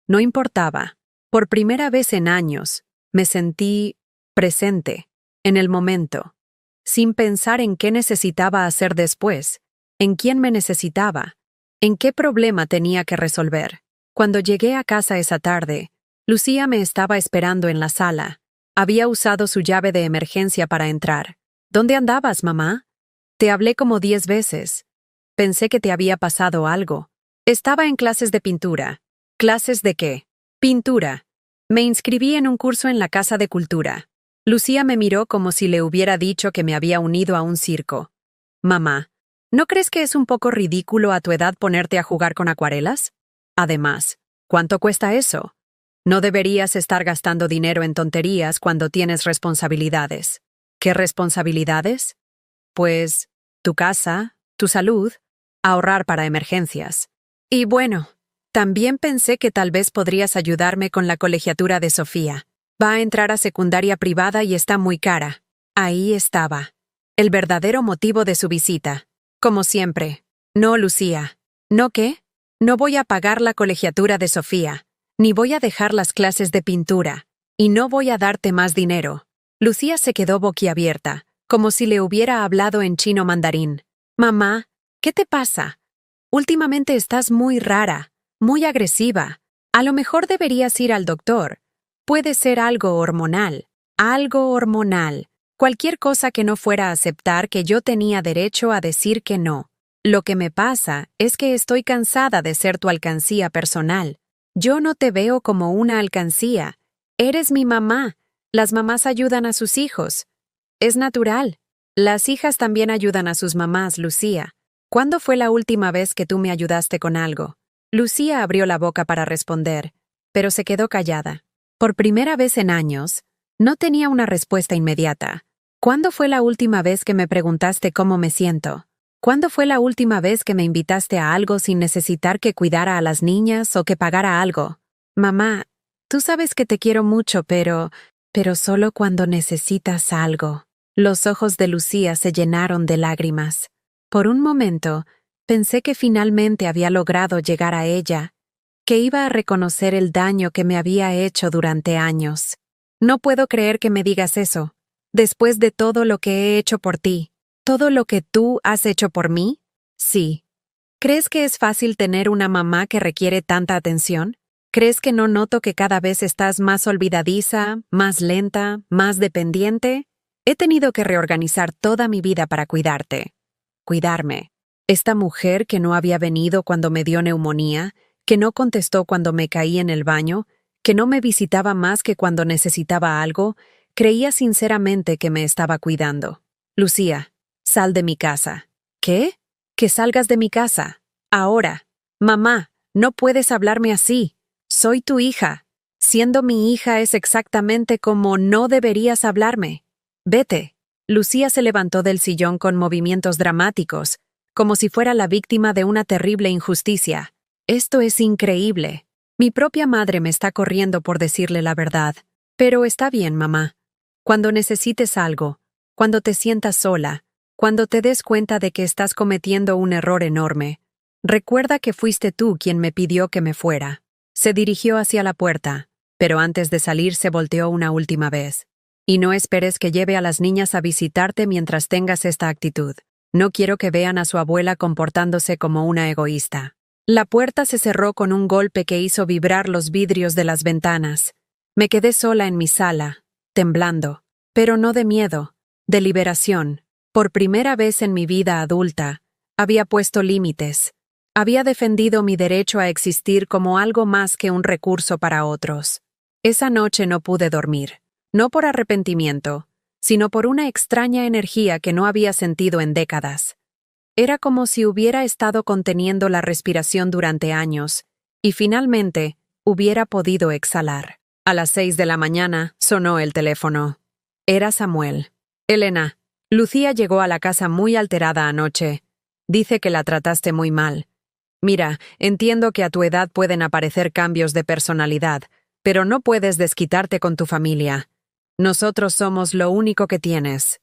No importaba. Por primera vez en años, me sentí presente, en el momento, sin pensar en qué necesitaba hacer después, en quién me necesitaba, en qué problema tenía que resolver. Cuando llegué a casa esa tarde, Lucía me estaba esperando en la sala. Había usado su llave de emergencia para entrar. ¿Dónde andabas, mamá? Te hablé como 10 veces. Pensé que te había pasado algo. Estaba en clases de pintura. ¿Clases de qué? Pintura. Me inscribí en un curso en la Casa de Cultura. Lucía me miró como si le hubiera dicho que me había unido a un circo. Mamá, ¿no crees que es un poco ridículo a tu edad ponerte a jugar con acuarelas? Además, ¿cuánto cuesta eso? No deberías estar gastando dinero en tonterías cuando tienes responsabilidades. ¿Qué responsabilidades? Pues, tu casa, tu salud, ahorrar para emergencias. Y bueno, también pensé que tal vez podrías ayudarme con la colegiatura de Sofía. Va a entrar a secundaria privada y está muy cara. Ahí estaba. El verdadero motivo de su visita. Como siempre. No, Lucía. ¿No qué? No voy a pagar la colegiatura de Sofía. Ni voy a dejar las clases de pintura. Y no voy a darte más dinero. Lucía se quedó boquiabierta, como si le hubiera hablado en chino mandarín. Mamá, ¿qué te pasa? Últimamente estás muy rara, muy agresiva. A lo mejor deberías ir al doctor. Puede ser algo hormonal. Algo hormonal. Cualquier cosa que no fuera a aceptar que yo tenía derecho a decir que no. Lo que me pasa es que estoy cansada de ser tu alcancía personal. Yo no te veo como una alcancía. Eres mi mamá. Las mamás ayudan a sus hijos. Es natural. Las hijas también ayudan a sus mamás, Lucía. ¿Cuándo fue la última vez que tú me ayudaste con algo? Lucía abrió la boca para responder, pero se quedó callada. Por primera vez en años, no tenía una respuesta inmediata. ¿Cuándo fue la última vez que me preguntaste cómo me siento? ¿Cuándo fue la última vez que me invitaste a algo sin necesitar que cuidara a las niñas o que pagara algo? Mamá, tú sabes que te quiero mucho, pero solo cuando necesitas algo. Los ojos de Lucía se llenaron de lágrimas. Por un momento, pensé que finalmente había logrado llegar a ella, que iba a reconocer el daño que me había hecho durante años. No puedo creer que me digas eso. Después de todo lo que he hecho por ti, todo lo que tú has hecho por mí, sí. ¿Crees que es fácil tener una mamá que requiere tanta atención? ¿Crees que no noto que cada vez estás más olvidadiza, más lenta, más dependiente? He tenido que reorganizar toda mi vida para cuidarte. Cuidarme. Esta mujer que no había venido cuando me dio neumonía, que no contestó cuando me caí en el baño, que no me visitaba más que cuando necesitaba algo, creía sinceramente que me estaba cuidando. Lucía, sal de mi casa. ¿Qué? Que salgas de mi casa. Ahora. Mamá, no puedes hablarme así. Soy tu hija. Siendo mi hija es exactamente como no deberías hablarme. Vete. Lucía se levantó del sillón con movimientos dramáticos, como si fuera la víctima de una terrible injusticia. Esto es increíble. Mi propia madre me está corriendo por decirle la verdad. Pero está bien, mamá. Cuando necesites algo, cuando te sientas sola, cuando te des cuenta de que estás cometiendo un error enorme, recuerda que fuiste tú quien me pidió que me fuera. Se dirigió hacia la puerta, pero antes de salir se volteó una última vez. Y no esperes que lleve a las niñas a visitarte mientras tengas esta actitud. No quiero que vean a su abuela comportándose como una egoísta. La puerta se cerró con un golpe que hizo vibrar los vidrios de las ventanas. Me quedé sola en mi sala, temblando, pero no de miedo, de liberación. Por primera vez en mi vida adulta, había puesto límites. Había defendido mi derecho a existir como algo más que un recurso para otros. Esa noche no pude dormir, no por arrepentimiento, sino por una extraña energía que no había sentido en décadas. Era como si hubiera estado conteniendo la respiración durante años, y finalmente hubiera podido exhalar. A las 6 de la mañana sonó el teléfono. Era Samuel. Elena, Lucía llegó a la casa muy alterada anoche. Dice que la trataste muy mal. Mira, entiendo que a tu edad pueden aparecer cambios de personalidad, pero no puedes desquitarte con tu familia. Nosotros somos lo único que tienes.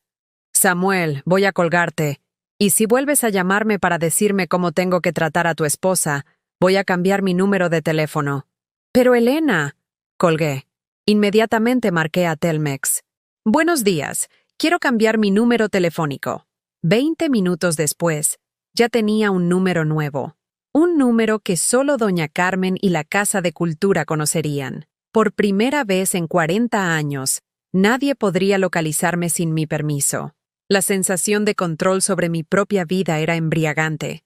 Samuel, voy a colgarte. Y si vuelves a llamarme para decirme cómo tengo que tratar a tu esposa, voy a cambiar mi número de teléfono. Pero Elena, colgué. Inmediatamente marqué a Telmex. Buenos días, quiero cambiar mi número telefónico. 20 minutos después, ya tenía un número nuevo. Un número que solo doña Carmen y la Casa de Cultura conocerían. Por primera vez en 40 años, nadie podría localizarme sin mi permiso. La sensación de control sobre mi propia vida era embriagante.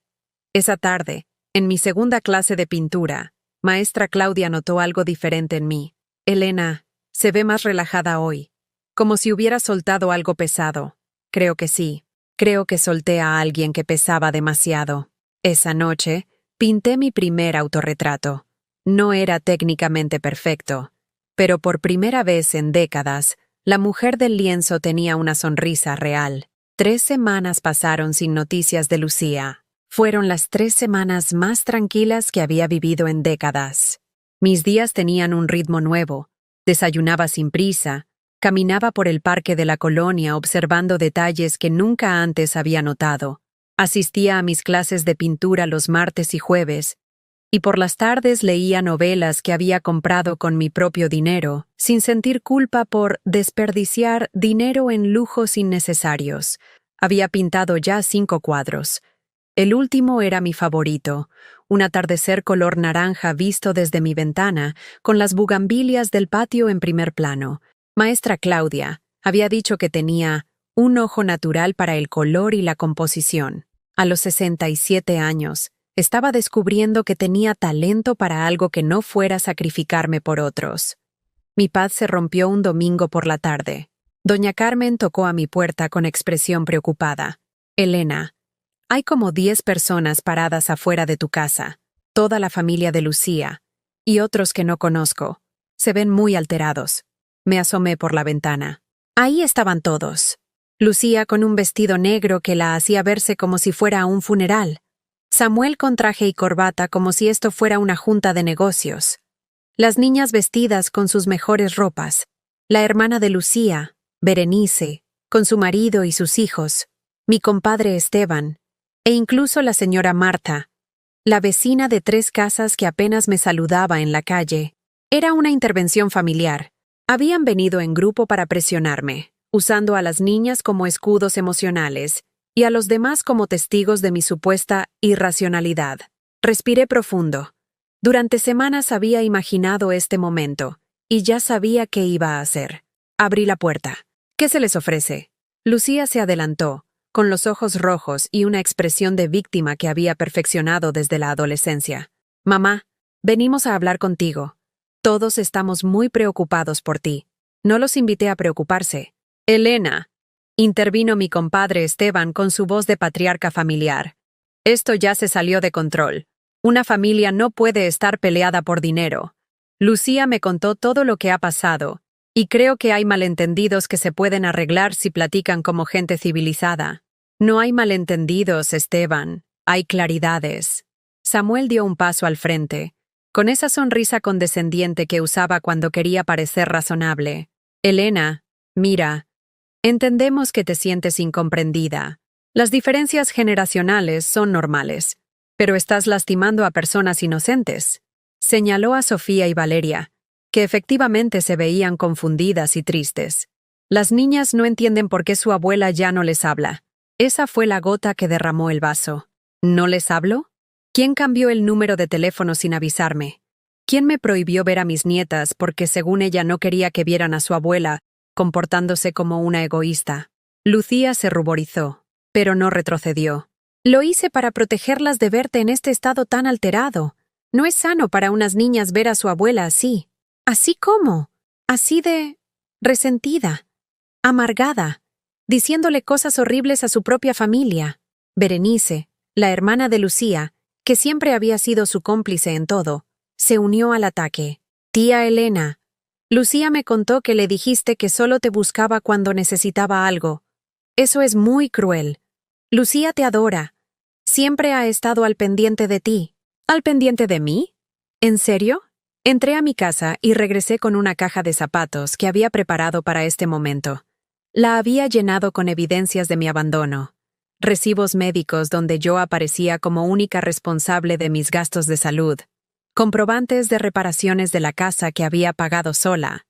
Esa tarde, en mi segunda clase de pintura, maestra Claudia notó algo diferente en mí. Elena, se ve más relajada hoy, como si hubiera soltado algo pesado. Creo que sí. Creo que solté a alguien que pesaba demasiado. Esa noche, pinté mi primer autorretrato. No era técnicamente perfecto, pero por primera vez en décadas, la mujer del lienzo tenía una sonrisa real. 3 semanas pasaron sin noticias de Lucía. Fueron las 3 semanas más tranquilas que había vivido en décadas. Mis días tenían un ritmo nuevo. Desayunaba sin prisa, caminaba por el parque de la colonia observando detalles que nunca antes había notado. Asistía a mis clases de pintura los martes y jueves, y por las tardes leía novelas que había comprado con mi propio dinero, sin sentir culpa por desperdiciar dinero en lujos innecesarios. Había pintado ya 5 cuadros. El último era mi favorito, un atardecer color naranja visto desde mi ventana, con las bugambilias del patio en primer plano. Maestra Claudia había dicho que tenía un ojo natural para el color y la composición. A los 67 años, estaba descubriendo que tenía talento para algo que no fuera sacrificarme por otros. Mi paz se rompió un domingo por la tarde. Doña Carmen tocó a mi puerta con expresión preocupada. Elena, hay como 10 personas paradas afuera de tu casa, toda la familia de Lucía, y otros que no conozco. Se ven muy alterados. Me asomé por la ventana. Ahí estaban todos. Lucía con un vestido negro que la hacía verse como si fuera a un funeral. Samuel con traje y corbata como si esto fuera una junta de negocios. Las niñas vestidas con sus mejores ropas, la hermana de Lucía, Berenice, con su marido y sus hijos, mi compadre Esteban, e incluso la señora Marta, la vecina de 3 casas que apenas me saludaba en la calle. Era una intervención familiar. Habían venido en grupo para presionarme, usando a las niñas como escudos emocionales y a los demás como testigos de mi supuesta irracionalidad. Respiré profundo. Durante semanas había imaginado este momento, y ya sabía qué iba a hacer. Abrí la puerta. ¿Qué se les ofrece? Lucía se adelantó, con los ojos rojos y una expresión de víctima que había perfeccionado desde la adolescencia. Mamá, venimos a hablar contigo. Todos estamos muy preocupados por ti. No los invité a preocuparse. Elena, intervino mi compadre Esteban con su voz de patriarca familiar. Esto ya se salió de control. Una familia no puede estar peleada por dinero. Lucía me contó todo lo que ha pasado, y creo que hay malentendidos que se pueden arreglar si platican como gente civilizada. No hay malentendidos, Esteban. Hay claridades. Samuel dio un paso al frente, con esa sonrisa condescendiente que usaba cuando quería parecer razonable. Elena, mira, entendemos que te sientes incomprendida. Las diferencias generacionales son normales, pero estás lastimando a personas inocentes. Señaló a Sofía y Valeria, que efectivamente se veían confundidas y tristes. Las niñas no entienden por qué su abuela ya no les habla. Esa fue la gota que derramó el vaso. ¿No les hablo? ¿Quién cambió el número de teléfono sin avisarme? ¿Quién me prohibió ver a mis nietas porque según ella no quería que vieran a su abuela comportándose como una egoísta? Lucía se ruborizó, pero no retrocedió. Lo hice para protegerlas de verte en este estado tan alterado. No es sano para unas niñas ver a su abuela así. ¿Así cómo? Así de resentida, amargada, diciéndole cosas horribles a su propia familia. Berenice, la hermana de Lucía, que siempre había sido su cómplice en todo, se unió al ataque. Tía Elena, Lucía me contó que le dijiste que solo te buscaba cuando necesitaba algo. Eso es muy cruel. Lucía te adora. Siempre ha estado al pendiente de ti. ¿Al pendiente de mí? ¿En serio? Entré a mi casa y regresé con una caja de zapatos que había preparado para este momento. La había llenado con evidencias de mi abandono. Recibos médicos donde yo aparecía como única responsable de mis gastos de salud. Comprobantes de reparaciones de la casa que había pagado sola.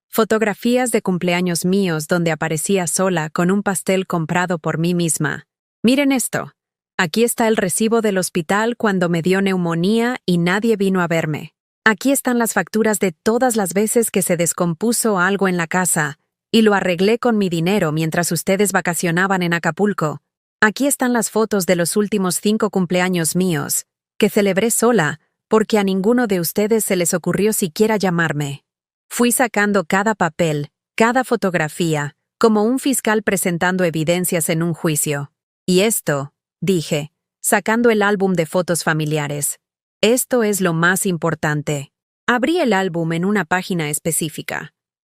Fotografías de cumpleaños míos donde aparecía sola con un pastel comprado por mí misma. Miren esto. Aquí está el recibo del hospital cuando me dio neumonía y nadie vino a verme. Aquí están las facturas de todas las veces que se descompuso algo en la casa, y lo arreglé con mi dinero mientras ustedes vacacionaban en Acapulco. Aquí están las fotos de los últimos 5 cumpleaños míos, que celebré sola, porque a ninguno de ustedes se les ocurrió siquiera llamarme. Fui sacando cada papel, cada fotografía, como un fiscal presentando evidencias en un juicio. Y esto, dije, sacando el álbum de fotos familiares. Esto es lo más importante. Abrí el álbum en una página específica.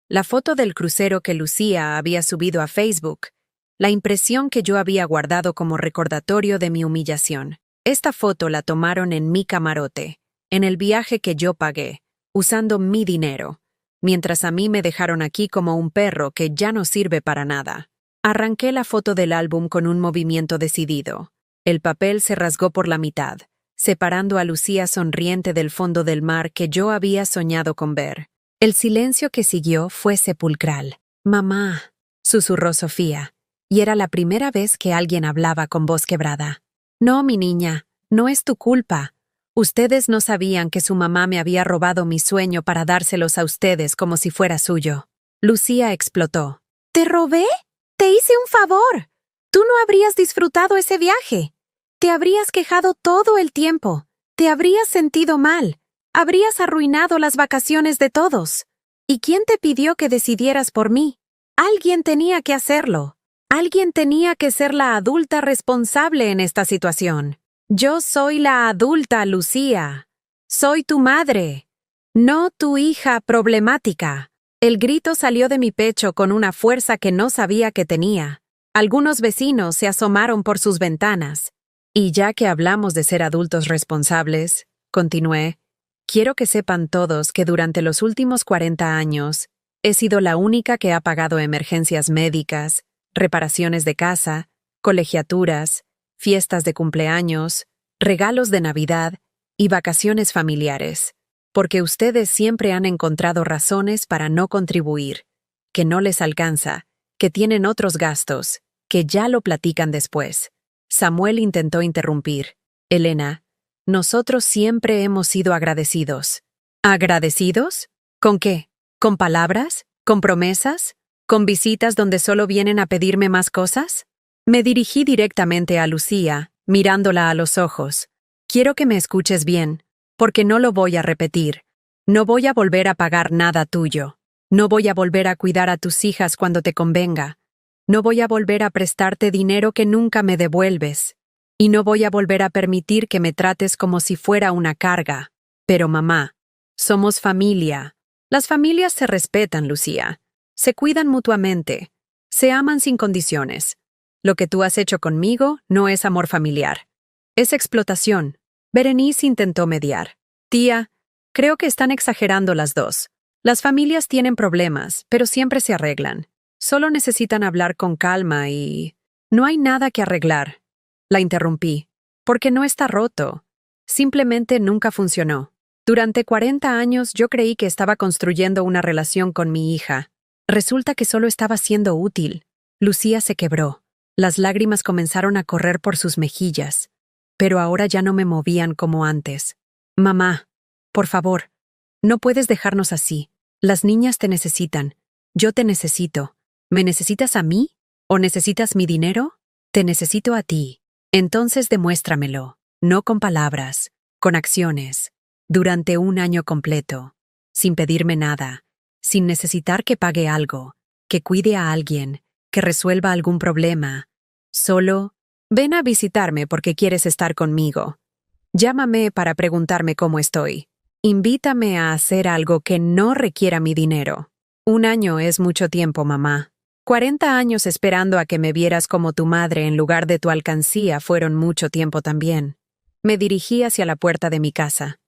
La foto del crucero que Lucía había subido a Facebook. La impresión que yo había guardado como recordatorio de mi humillación. Esta foto la tomaron en mi camarote, en el viaje que yo pagué, usando mi dinero, mientras a mí me dejaron aquí como un perro que ya no sirve para nada. Arranqué la foto del álbum con un movimiento decidido. El papel se rasgó por la mitad, separando a Lucía sonriente del fondo del mar que yo había soñado con ver. El silencio que siguió fue sepulcral. «Mamá», susurró Sofía, y era la primera vez que alguien hablaba con voz quebrada. «No, mi niña, no es tu culpa. Ustedes no sabían que su mamá me había robado mi sueño para dárselos a ustedes como si fuera suyo». Lucía explotó. «¿Te robé? Te hice un favor. Tú no habrías disfrutado ese viaje. Te habrías quejado todo el tiempo. Te habrías sentido mal. Habrías arruinado las vacaciones de todos. ¿Y quién te pidió que decidieras por mí? Alguien tenía que hacerlo. Alguien tenía que ser la adulta responsable en esta situación. Yo soy la adulta, Lucía. Soy tu madre, no tu hija problemática». El grito salió de mi pecho con una fuerza que no sabía que tenía. Algunos vecinos se asomaron por sus ventanas. «Y ya que hablamos de ser adultos responsables», continué, quiero que sepan todos que durante los últimos 40 años he sido la única que ha pagado emergencias médicas, reparaciones de casa, colegiaturas, fiestas de cumpleaños, regalos de Navidad y vacaciones familiares, porque ustedes siempre han encontrado razones para no contribuir, que no les alcanza, que tienen otros gastos, que ya lo platican después. Samuel intentó interrumpir. Elena, nosotros siempre hemos sido agradecidos. ¿Agradecidos? ¿Con qué? ¿Con palabras? ¿Con promesas? ¿Con visitas donde solo vienen a pedirme más cosas? Me dirigí directamente a Lucía, mirándola a los ojos. Quiero que me escuches bien, porque no lo voy a repetir. No voy a volver a pagar nada tuyo. No voy a volver a cuidar a tus hijas cuando te convenga. No voy a volver a prestarte dinero que nunca me devuelves. Y no voy a volver a permitir que me trates como si fuera una carga. Pero mamá, somos familia. Las familias se respetan, Lucía. Se cuidan mutuamente. Se aman sin condiciones. Lo que tú has hecho conmigo no es amor familiar. Es explotación. Berenice intentó mediar. Tía, creo que están exagerando las dos. Las familias tienen problemas, pero siempre se arreglan. Solo necesitan hablar con calma y... No hay nada que arreglar. La interrumpí. Porque no está roto. Simplemente nunca funcionó. Durante 40 años yo creí que estaba construyendo una relación con mi hija. Resulta que solo estaba siendo útil. Lucía se quebró. Las lágrimas comenzaron a correr por sus mejillas. Pero ahora ya no me movían como antes. Mamá, por favor, no puedes dejarnos así. Las niñas te necesitan. Yo te necesito. ¿Me necesitas a mí? ¿O necesitas mi dinero? Te necesito a ti. Entonces demuéstramelo. No con palabras, con acciones. Durante un año completo. Sin pedirme nada. Sin necesitar que pague algo. Que cuide a alguien. Que resuelva algún problema. Solo, ven a visitarme porque quieres estar conmigo. Llámame para preguntarme cómo estoy. Invítame a hacer algo que no requiera mi dinero. Un año es mucho tiempo, mamá. 40 años esperando a que me vieras como tu madre en lugar de tu alcancía fueron mucho tiempo también. Me dirigí hacia la puerta de mi casa.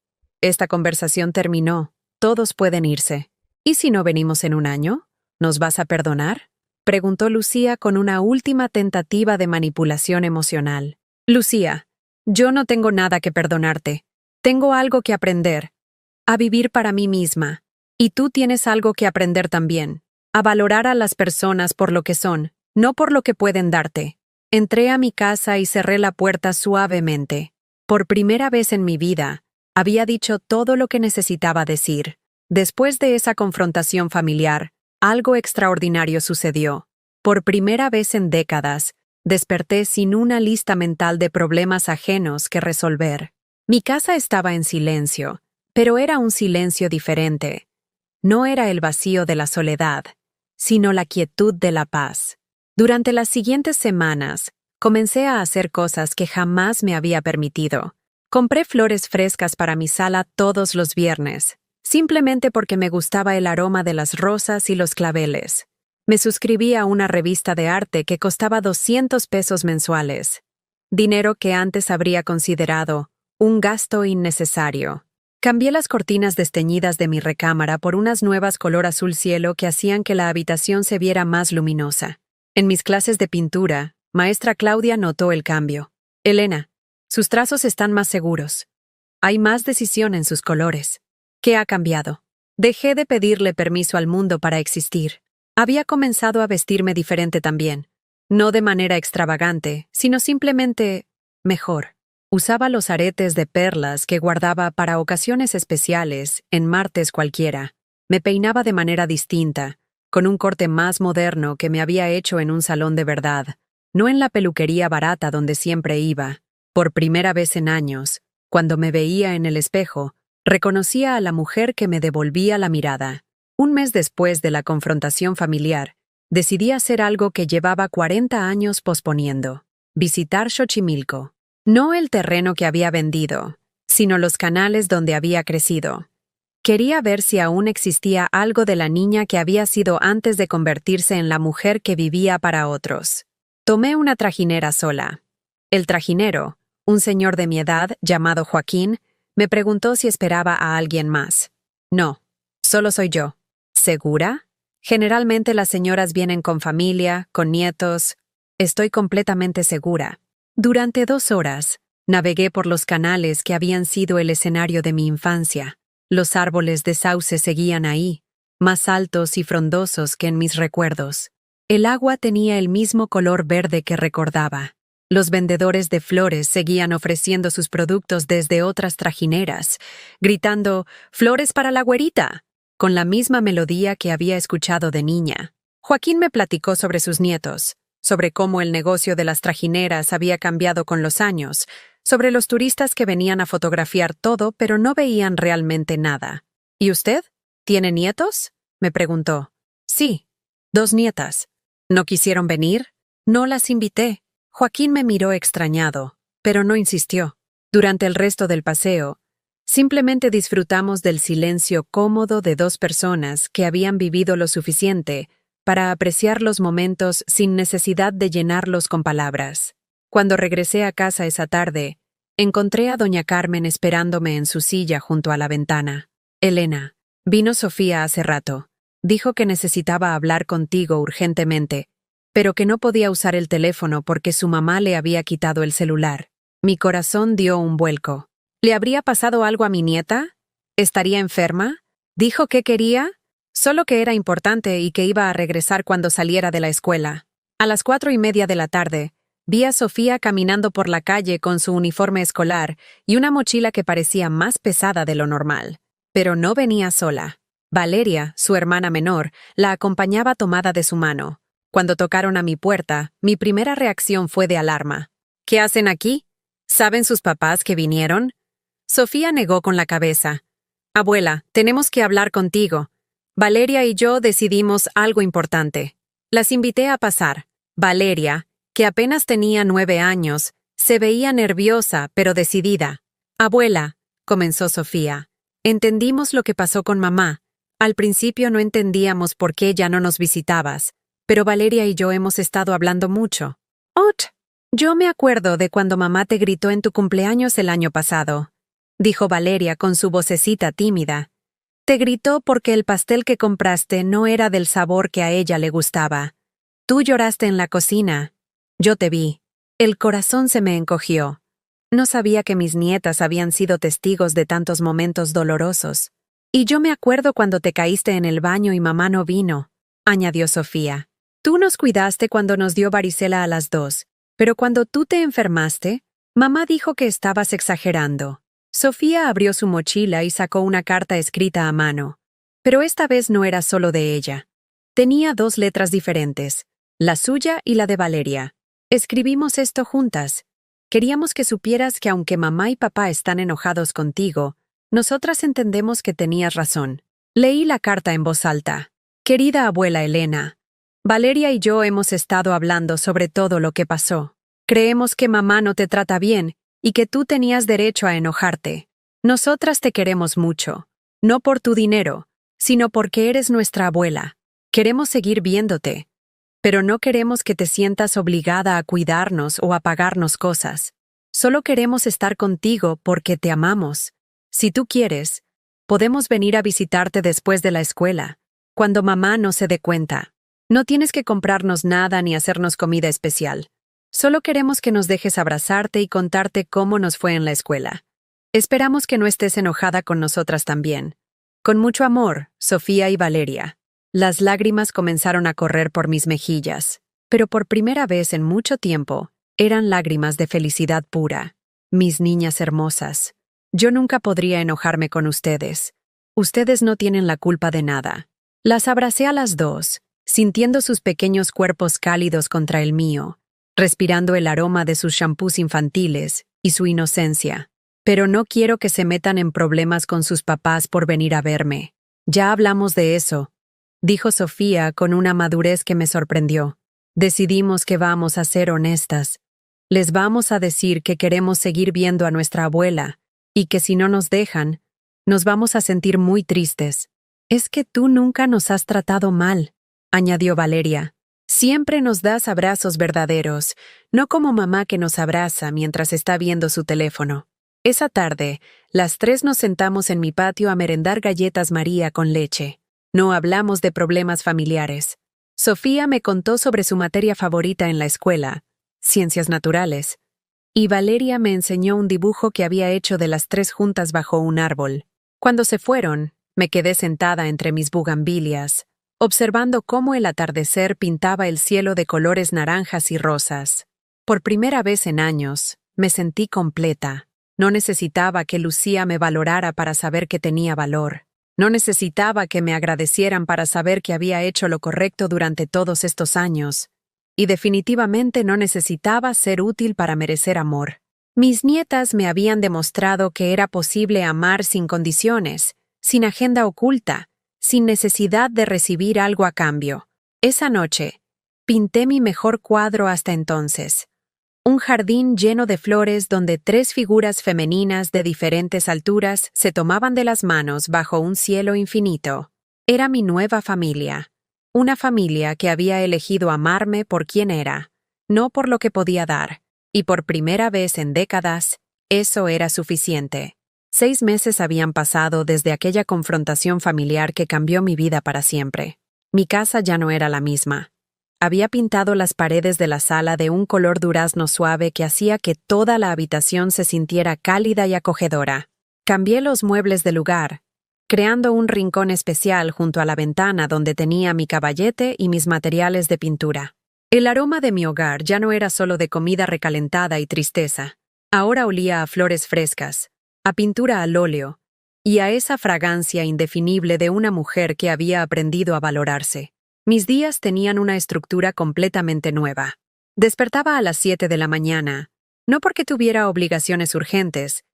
Esta conversación terminó. Todos pueden irse. ¿Y si no venimos en un año? ¿Nos vas a perdonar? Preguntó Lucía con una última tentativa de manipulación emocional. Lucía, yo no tengo nada que perdonarte. Tengo algo que aprender. A vivir para mí misma. Y tú tienes algo que aprender también. A valorar a las personas por lo que son, no por lo que pueden darte. Entré a mi casa y cerré la puerta suavemente. Por primera vez en mi vida, había dicho todo lo que necesitaba decir. Después de esa confrontación familiar, algo extraordinario sucedió. Por primera vez en décadas, desperté sin una lista mental de problemas ajenos que resolver. Mi casa estaba en silencio, pero era un silencio diferente. No era el vacío de la soledad, sino la quietud de la paz. Durante las siguientes semanas, comencé a hacer cosas que jamás me había permitido. Compré flores frescas para mi sala todos los viernes, simplemente porque me gustaba el aroma de las rosas y los claveles. Me suscribí a una revista de arte que costaba 200 pesos mensuales, dinero que antes habría considerado un gasto innecesario. Cambié las cortinas desteñidas de mi recámara por unas nuevas color azul cielo que hacían que la habitación se viera más luminosa. En mis clases de pintura, maestra Claudia notó el cambio. Elena, sus trazos están más seguros. Hay más decisión en sus colores. ¿Qué ha cambiado? Dejé de pedirle permiso al mundo para existir. Había comenzado a vestirme diferente también. No de manera extravagante, sino simplemente mejor. Usaba los aretes de perlas que guardaba para ocasiones especiales en martes cualquiera. Me peinaba de manera distinta, con un corte más moderno que me había hecho en un salón de verdad, no en la peluquería barata donde siempre iba. Por primera vez en años, cuando me veía en el espejo, reconocía a la mujer que me devolvía la mirada. Un mes después de la confrontación familiar, decidí hacer algo que llevaba 40 años posponiendo: visitar Xochimilco. No el terreno que había vendido, sino los canales donde había crecido. Quería ver si aún existía algo de la niña que había sido antes de convertirse en la mujer que vivía para otros. Tomé una trajinera sola. El trajinero, un señor de mi edad llamado Joaquín, Me preguntó si esperaba a alguien más. No, solo soy yo. ¿Segura? Generalmente las señoras vienen con familia, con nietos. Estoy completamente segura. Durante 2 horas, navegué por los canales que habían sido el escenario de mi infancia. Los árboles de sauce seguían ahí, más altos y frondosos que en mis recuerdos. El agua tenía el mismo color verde que recordaba. Los vendedores de flores seguían ofreciendo sus productos desde otras trajineras, gritando «¡Flores para la güerita!», con la misma melodía que había escuchado de niña. Joaquín me platicó sobre sus nietos, sobre cómo el negocio de las trajineras había cambiado con los años, sobre los turistas que venían a fotografiar todo pero no veían realmente nada. ¿Y usted? ¿Tiene nietos?, me preguntó. Sí, 2 nietas. ¿No quisieron venir? No las invité. Joaquín me miró extrañado, pero no insistió. Durante el resto del paseo, simplemente disfrutamos del silencio cómodo de 2 personas que habían vivido lo suficiente para apreciar los momentos sin necesidad de llenarlos con palabras. Cuando regresé a casa esa tarde, encontré a doña Carmen esperándome en su silla junto a la ventana. Elena, vino Sofía hace rato. Dijo que necesitaba hablar contigo urgentemente, pero que no podía usar el teléfono porque su mamá le había quitado el celular. Mi corazón dio un vuelco. ¿Le habría pasado algo a mi nieta? ¿Estaría enferma? ¿Dijo qué quería? Solo que era importante y que iba a regresar cuando saliera de la escuela. A las 4:30 de la tarde, vi a Sofía caminando por la calle con su uniforme escolar y una mochila que parecía más pesada de lo normal. Pero no venía sola. Valeria, su hermana menor, la acompañaba tomada de su mano. Cuando tocaron a mi puerta, mi primera reacción fue de alarma. ¿Qué hacen aquí? ¿Saben sus papás que vinieron? Sofía negó con la cabeza. Abuela, tenemos que hablar contigo. Valeria y yo decidimos algo importante. Las invité a pasar. Valeria, que apenas tenía 9 años, se veía nerviosa pero decidida. Abuela, comenzó Sofía, entendimos lo que pasó con mamá. Al principio no entendíamos por qué ya no nos visitabas, pero Valeria y yo hemos estado hablando mucho. Ot, yo me acuerdo de cuando mamá te gritó en tu cumpleaños el año pasado, dijo Valeria con su vocecita tímida. Te gritó porque el pastel que compraste no era del sabor que a ella le gustaba. Tú lloraste en la cocina. Yo te vi. El corazón se me encogió. No sabía que mis nietas habían sido testigos de tantos momentos dolorosos. Y yo me acuerdo cuando te caíste en el baño y mamá no vino, añadió Sofía. Tú nos cuidaste cuando nos dio varicela a las 2, pero cuando tú te enfermaste, mamá dijo que estabas exagerando. Sofía abrió su mochila y sacó una carta escrita a mano. Pero esta vez no era solo de ella. Tenía 2 letras diferentes, la suya y la de Valeria. Escribimos esto juntas. Queríamos que supieras que aunque mamá y papá están enojados contigo, nosotras entendemos que tenías razón. Leí la carta en voz alta. Querida abuela Elena, Valeria y yo hemos estado hablando sobre todo lo que pasó. Creemos que mamá no te trata bien y que tú tenías derecho a enojarte. Nosotras te queremos mucho, no por tu dinero, sino porque eres nuestra abuela. Queremos seguir viéndote, pero no queremos que te sientas obligada a cuidarnos o a pagarnos cosas. Solo queremos estar contigo porque te amamos. Si tú quieres, podemos venir a visitarte después de la escuela, cuando mamá no se dé cuenta. No tienes que comprarnos nada ni hacernos comida especial. Solo queremos que nos dejes abrazarte y contarte cómo nos fue en la escuela. Esperamos que no estés enojada con nosotras también. Con mucho amor, Sofía y Valeria. Las lágrimas comenzaron a correr por mis mejillas, pero por primera vez en mucho tiempo, eran lágrimas de felicidad pura. Mis niñas hermosas. Yo nunca podría enojarme con ustedes. Ustedes no tienen la culpa de nada. Las abracé a las 2, sintiendo sus pequeños cuerpos cálidos contra el mío, respirando el aroma de sus shampoos infantiles y su inocencia. Pero no quiero que se metan en problemas con sus papás por venir a verme. Ya hablamos de eso, dijo Sofía con una madurez que me sorprendió. Decidimos que vamos a ser honestas. Les vamos a decir que queremos seguir viendo a nuestra abuela, y que si no nos dejan, nos vamos a sentir muy tristes. Es que tú nunca nos has tratado mal, añadió Valeria. Siempre nos das abrazos verdaderos, no como mamá que nos abraza mientras está viendo su teléfono. Esa tarde, las tres nos sentamos en mi patio a merendar galletas María con leche. No hablamos de problemas familiares. Sofía me contó sobre su materia favorita en la escuela, ciencias naturales, y Valeria me enseñó un dibujo que había hecho de las tres juntas bajo un árbol. Cuando se fueron, me quedé sentada entre mis bugambilias, observando cómo el atardecer pintaba el cielo de colores naranjas y rosas. Por primera vez en años, me sentí completa. No necesitaba que Lucía me valorara para saber que tenía valor. No necesitaba que me agradecieran para saber que había hecho lo correcto durante todos estos años. Y definitivamente no necesitaba ser útil para merecer amor. Mis nietas me habían demostrado que era posible amar sin condiciones, sin agenda oculta, sin necesidad de recibir algo a cambio. Esa noche, pinté mi mejor cuadro hasta entonces. Un jardín lleno de flores donde tres figuras femeninas de diferentes alturas se tomaban de las manos bajo un cielo infinito. Era mi nueva familia. Una familia que había elegido amarme por quien era, no por lo que podía dar. Y por primera vez en décadas, eso era suficiente. 6 meses habían pasado desde aquella confrontación familiar que cambió mi vida para siempre. Mi casa ya no era la misma. Había pintado las paredes de la sala de un color durazno suave que hacía que toda la habitación se sintiera cálida y acogedora. Cambié los muebles de lugar, creando un rincón especial junto a la ventana donde tenía mi caballete y mis materiales de pintura. El aroma de mi hogar ya no era solo de comida recalentada y tristeza. Ahora olía a flores frescas, a pintura al óleo, y a esa fragancia indefinible de una mujer que había aprendido a valorarse. Mis días tenían una estructura completamente nueva. Despertaba a las 7 de la mañana, no porque tuviera obligaciones urgentes,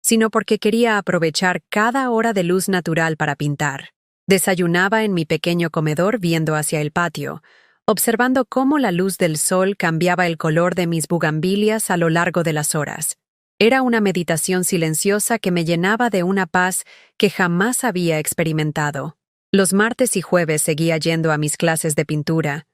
sino porque quería aprovechar cada hora de luz natural para pintar. Desayunaba en mi pequeño comedor viendo hacia el patio, observando cómo la luz del sol cambiaba el color de mis bugambilias a lo largo de las horas. Era una meditación silenciosa que me llenaba de una paz que jamás había experimentado. Los martes y jueves seguía yendo a mis clases de pintura,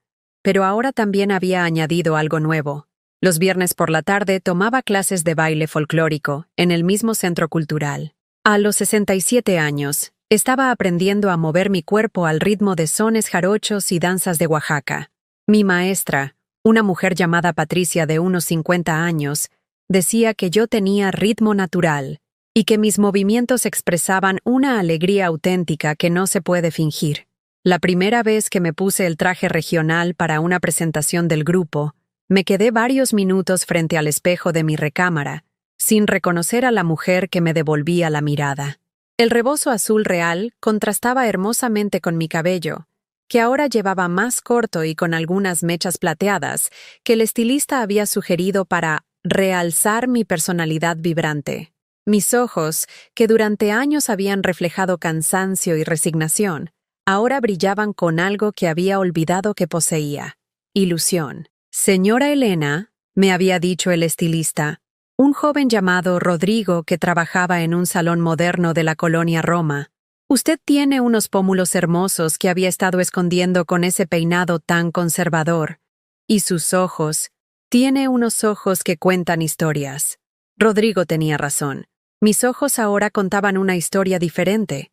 pero ahora también había añadido algo nuevo. Los viernes por la tarde tomaba clases de baile folclórico en el mismo centro cultural. A los 67 años, estaba aprendiendo a mover mi cuerpo al ritmo de sones jarochos y danzas de Oaxaca. Mi maestra, una mujer llamada Patricia de unos 50 años, decía que yo tenía ritmo natural y que mis movimientos expresaban una alegría auténtica que no se puede fingir. La primera vez que me puse el traje regional para una presentación del grupo, me quedé varios minutos frente al espejo de mi recámara, sin reconocer a la mujer que me devolvía la mirada. El rebozo azul real contrastaba hermosamente con mi cabello, que ahora llevaba más corto y con algunas mechas plateadas que el estilista había sugerido para realzar mi personalidad vibrante. Mis ojos, que durante años habían reflejado cansancio y resignación, ahora brillaban con algo que había olvidado que poseía: ilusión. Señora Elena, me había dicho el estilista, un joven llamado Rodrigo que trabajaba en un salón moderno de la colonia Roma. Usted tiene unos pómulos hermosos que había estado escondiendo con ese peinado tan conservador. Y sus ojos, tiene unos ojos que cuentan historias. Rodrigo tenía razón. Mis ojos ahora contaban una historia diferente.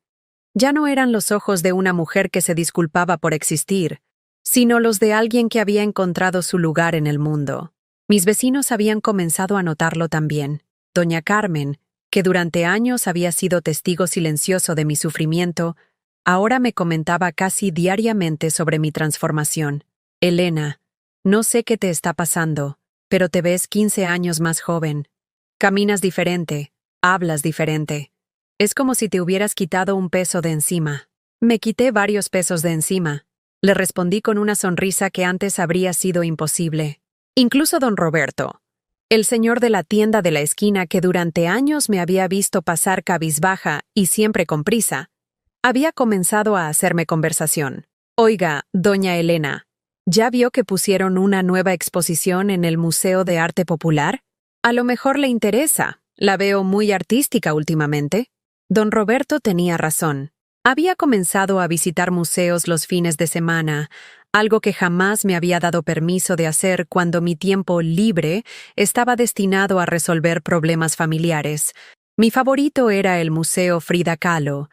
Ya no eran los ojos de una mujer que se disculpaba por existir, sino los de alguien que había encontrado su lugar en el mundo. Mis vecinos habían comenzado a notarlo también. Doña Carmen, que durante años había sido testigo silencioso de mi sufrimiento, ahora me comentaba casi diariamente sobre mi transformación. Elena, no sé qué te está pasando, pero te ves 15 años más joven. Caminas diferente, hablas diferente. Es como si te hubieras quitado un peso de encima. Me quité varios pesos de encima. Le respondí con una sonrisa que antes habría sido imposible. Incluso don Roberto, el señor de la tienda de la esquina que durante años me había visto pasar cabizbaja y siempre con prisa, había comenzado a hacerme conversación. Oiga, doña Elena, ¿ya vio que pusieron una nueva exposición en el Museo de Arte Popular? A lo mejor le interesa. La veo muy artística últimamente. Don Roberto tenía razón. Había comenzado a visitar museos los fines de semana, algo que jamás me había dado permiso de hacer cuando mi tiempo libre estaba destinado a resolver problemas familiares. Mi favorito era el Museo Frida Kahlo,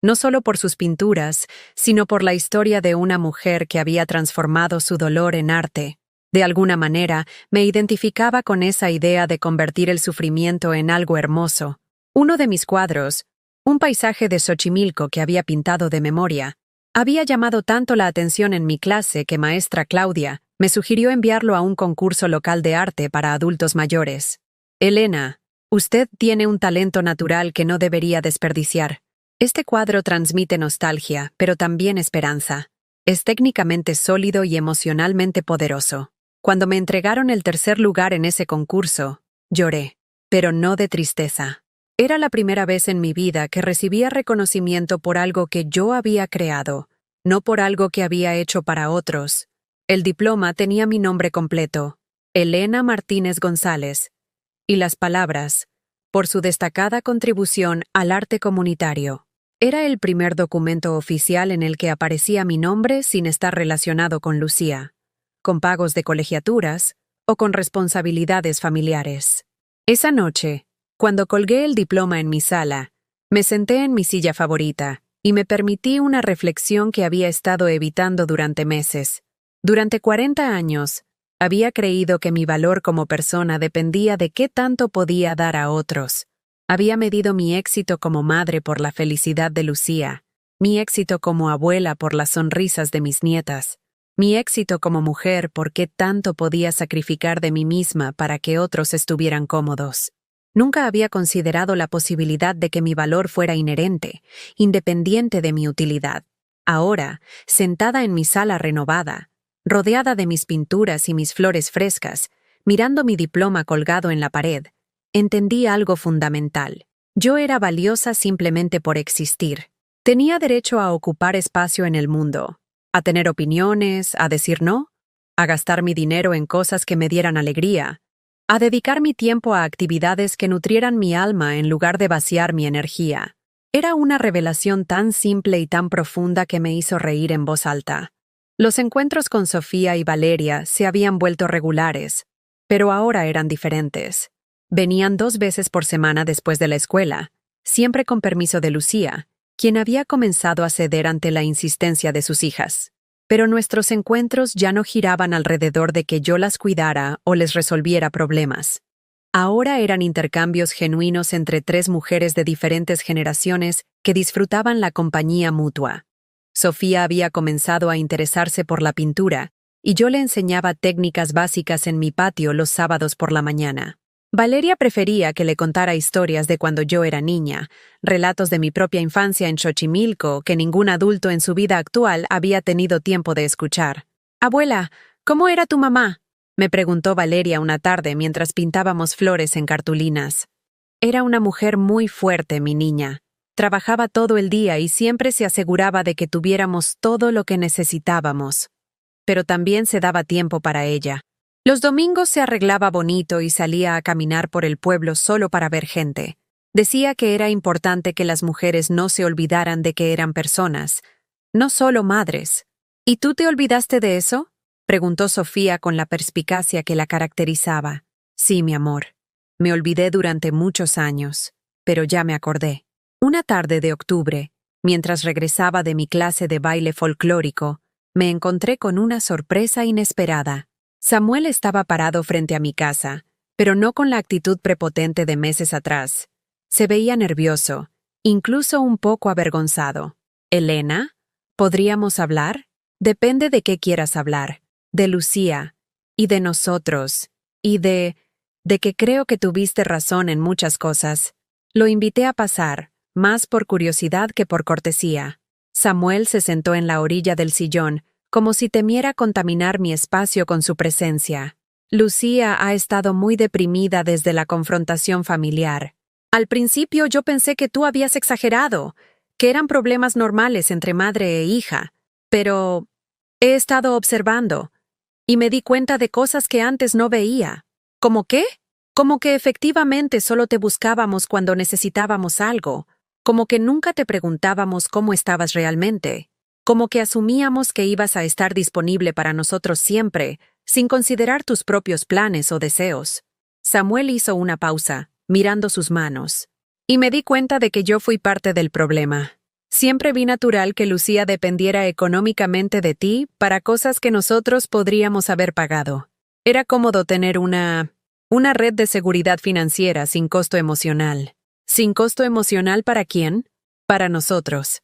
no solo por sus pinturas, sino por la historia de una mujer que había transformado su dolor en arte. De alguna manera, me identificaba con esa idea de convertir el sufrimiento en algo hermoso. Uno de mis cuadros, un paisaje de Xochimilco que había pintado de memoria, había llamado tanto la atención en mi clase que maestra Claudia me sugirió enviarlo a un concurso local de arte para adultos mayores. Elena, usted tiene un talento natural que no debería desperdiciar. Este cuadro transmite nostalgia, pero también esperanza. Es técnicamente sólido y emocionalmente poderoso. Cuando me entregaron el tercer lugar en ese concurso, lloré, pero no de tristeza. Era la primera vez en mi vida que recibía reconocimiento por algo que yo había creado, no por algo que había hecho para otros. El diploma tenía mi nombre completo, Elena Martínez González, y las palabras, por su destacada contribución al arte comunitario. Era el primer documento oficial en el que aparecía mi nombre sin estar relacionado con Lucía, con pagos de colegiaturas o con responsabilidades familiares. Esa noche, cuando colgué el diploma en mi sala, me senté en mi silla favorita y me permití una reflexión que había estado evitando durante meses. Durante 40 años, había creído que mi valor como persona dependía de qué tanto podía dar a otros. Había medido mi éxito como madre por la felicidad de Lucía, mi éxito como abuela por las sonrisas de mis nietas, mi éxito como mujer por qué tanto podía sacrificar de mí misma para que otros estuvieran cómodos. Nunca había considerado la posibilidad de que mi valor fuera inherente, independiente de mi utilidad. Ahora, sentada en mi sala renovada, rodeada de mis pinturas y mis flores frescas, mirando mi diploma colgado en la pared, entendí algo fundamental. Yo era valiosa simplemente por existir. Tenía derecho a ocupar espacio en el mundo, a tener opiniones, a decir no, a gastar mi dinero en cosas que me dieran alegría, a dedicar mi tiempo a actividades que nutrieran mi alma en lugar de vaciar mi energía. Era una revelación tan simple y tan profunda que me hizo reír en voz alta. Los encuentros con Sofía y Valeria se habían vuelto regulares, pero ahora eran diferentes. Venían 2 veces por semana después de la escuela, siempre con permiso de Lucía, quien había comenzado a ceder ante la insistencia de sus hijas. Pero nuestros encuentros ya no giraban alrededor de que yo las cuidara o les resolviera problemas. Ahora eran intercambios genuinos entre 3 mujeres de diferentes generaciones que disfrutaban la compañía mutua. Sofía había comenzado a interesarse por la pintura, y yo le enseñaba técnicas básicas en mi patio los sábados por la mañana. Valeria prefería que le contara historias de cuando yo era niña, relatos de mi propia infancia en Xochimilco que ningún adulto en su vida actual había tenido tiempo de escuchar. «Abuela, ¿cómo era tu mamá?», me preguntó Valeria una tarde mientras pintábamos flores en cartulinas. Era una mujer muy fuerte, mi niña. Trabajaba todo el día y siempre se aseguraba de que tuviéramos todo lo que necesitábamos. Pero también se daba tiempo para ella. Los domingos se arreglaba bonito y salía a caminar por el pueblo solo para ver gente. Decía que era importante que las mujeres no se olvidaran de que eran personas, no solo madres. ¿Y tú te olvidaste de eso?, preguntó Sofía con la perspicacia que la caracterizaba. Sí, mi amor. Me olvidé durante muchos años, pero ya me acordé. Una tarde de octubre, mientras regresaba de mi clase de baile folclórico, me encontré con una sorpresa inesperada. Samuel estaba parado frente a mi casa, pero no con la actitud prepotente de meses atrás. Se veía nervioso, incluso un poco avergonzado. «¿Elena? ¿Podríamos hablar? Depende de qué quieras hablar. De Lucía, y de nosotros, y de que creo que tuviste razón en muchas cosas». Lo invité a pasar, más por curiosidad que por cortesía. Samuel se sentó en la orilla del sillón, como si temiera contaminar mi espacio con su presencia. Lucía ha estado muy deprimida desde la confrontación familiar. Al principio yo pensé que tú habías exagerado, que eran problemas normales entre madre e hija, pero he estado observando y me di cuenta de cosas que antes no veía. ¿Cómo qué? Como que efectivamente solo te buscábamos cuando necesitábamos algo, como que nunca te preguntábamos cómo estabas realmente. como que asumíamos que ibas a estar disponible para nosotros siempre, sin considerar tus propios planes o deseos. Samuel hizo una pausa, mirando sus manos. Y me di cuenta de que yo fui parte del problema. Siempre vi natural que Lucía dependiera económicamente de ti para cosas que nosotros podríamos haber pagado. Era cómodo tener una red de seguridad financiera sin costo emocional. ¿Sin costo emocional para quién? Para nosotros.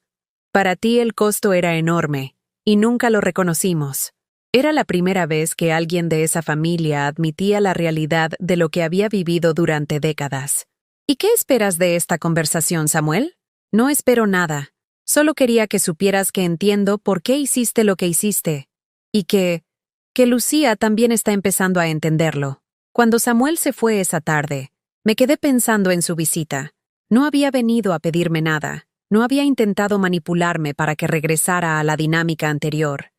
Para ti el costo era enorme, y nunca lo reconocimos. Era la primera vez que alguien de esa familia admitía la realidad de lo que había vivido durante décadas. ¿Y qué esperas de esta conversación, Samuel? No espero nada. Solo quería que supieras que entiendo por qué hiciste lo que hiciste. Y que Lucía también está empezando a entenderlo. Cuando Samuel se fue esa tarde, me quedé pensando en su visita. No había venido a pedirme nada. No había intentado manipularme para que regresara a la dinámica anterior.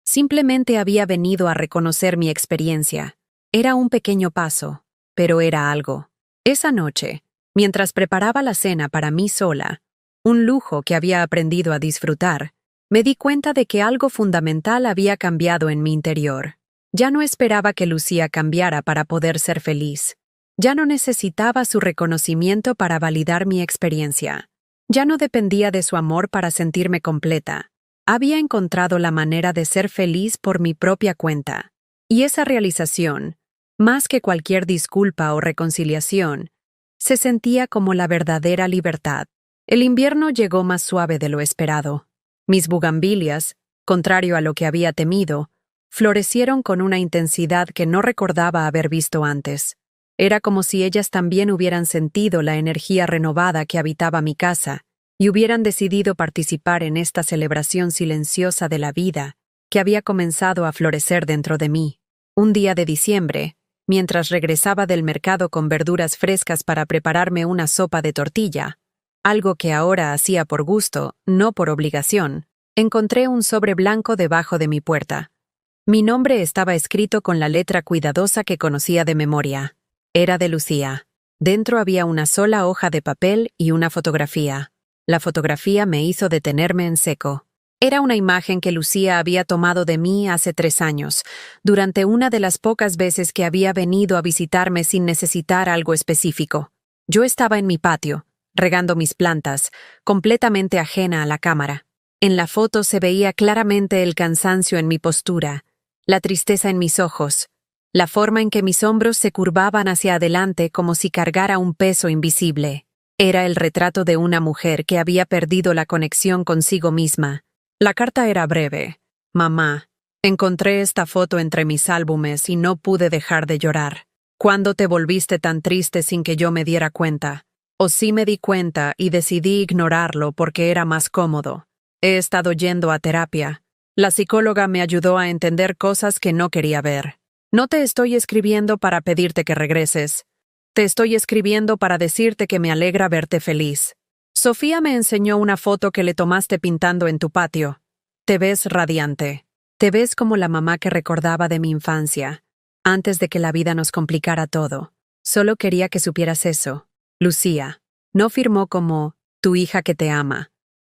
Simplemente había venido a reconocer mi experiencia. Era un pequeño paso, pero era algo. Esa noche, mientras preparaba la cena para mí sola, un lujo que había aprendido a disfrutar, me di cuenta de que algo fundamental había cambiado en mi interior. Ya no esperaba que Lucía cambiara para poder ser feliz. Ya no necesitaba su reconocimiento para validar mi experiencia. Ya no dependía de su amor para sentirme completa. Había encontrado la manera de ser feliz por mi propia cuenta. Y esa realización, más que cualquier disculpa o reconciliación, se sentía como la verdadera libertad. El invierno llegó más suave de lo esperado. Mis bugambilias, contrario a lo que había temido, florecieron con una intensidad que no recordaba haber visto antes. Era como si ellas también hubieran sentido la energía renovada que habitaba mi casa y hubieran decidido participar en esta celebración silenciosa de la vida que había comenzado a florecer dentro de mí. Un día de diciembre, mientras regresaba del mercado con verduras frescas para prepararme una sopa de tortilla, algo que ahora hacía por gusto, no por obligación, encontré un sobre blanco debajo de mi puerta. Mi nombre estaba escrito con la letra cuidadosa que conocía de memoria. Era de Lucía. Dentro había una sola hoja de papel y una fotografía. La fotografía me hizo detenerme en seco. Era una imagen que Lucía había tomado de mí hace 3 años, durante una de las pocas veces que había venido a visitarme sin necesitar algo específico. Yo estaba en mi patio, regando mis plantas, completamente ajena a la cámara. En la foto se veía claramente el cansancio en mi postura, la tristeza en mis ojos, la forma en que mis hombros se curvaban hacia adelante como si cargara un peso invisible. Era el retrato de una mujer que había perdido la conexión consigo misma. La carta era breve. Mamá, encontré esta foto entre mis álbumes y no pude dejar de llorar. ¿Cuándo te volviste tan triste sin que yo me diera cuenta? O sí me di cuenta y decidí ignorarlo porque era más cómodo. He estado yendo a terapia. La psicóloga me ayudó a entender cosas que no quería ver. No te estoy escribiendo para pedirte que regreses. Te estoy escribiendo para decirte que me alegra verte feliz. Sofía me enseñó una foto que le tomaste pintando en tu patio. Te ves radiante. Te ves como la mamá que recordaba de mi infancia, antes de que la vida nos complicara todo. Solo quería que supieras eso. Lucía. No firmó como «tu hija que te ama»,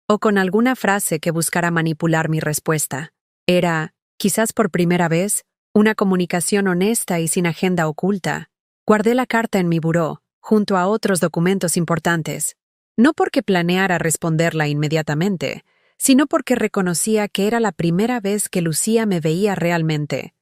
o con alguna frase que buscara manipular mi respuesta. Era, quizás por primera vez, una comunicación honesta y sin agenda oculta. Guardé la carta en mi buró, junto a otros documentos importantes. No porque planeara responderla inmediatamente, sino porque reconocía que era la primera vez que Lucía me veía realmente.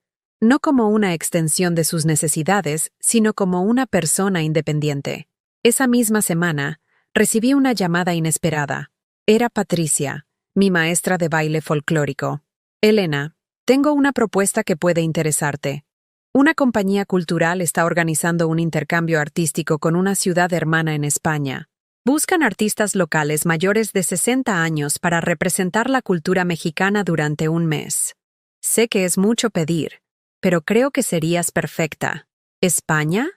No como una extensión de sus necesidades, sino como una persona independiente. Esa misma semana, recibí una llamada inesperada. Era Patricia, mi maestra de baile folclórico. Elena, tengo una propuesta que puede interesarte. Una compañía cultural está organizando un intercambio artístico con una ciudad hermana en España. Buscan artistas locales mayores de 60 años para representar la cultura mexicana durante un mes. Sé que es mucho pedir, pero creo que serías perfecta. ¿España?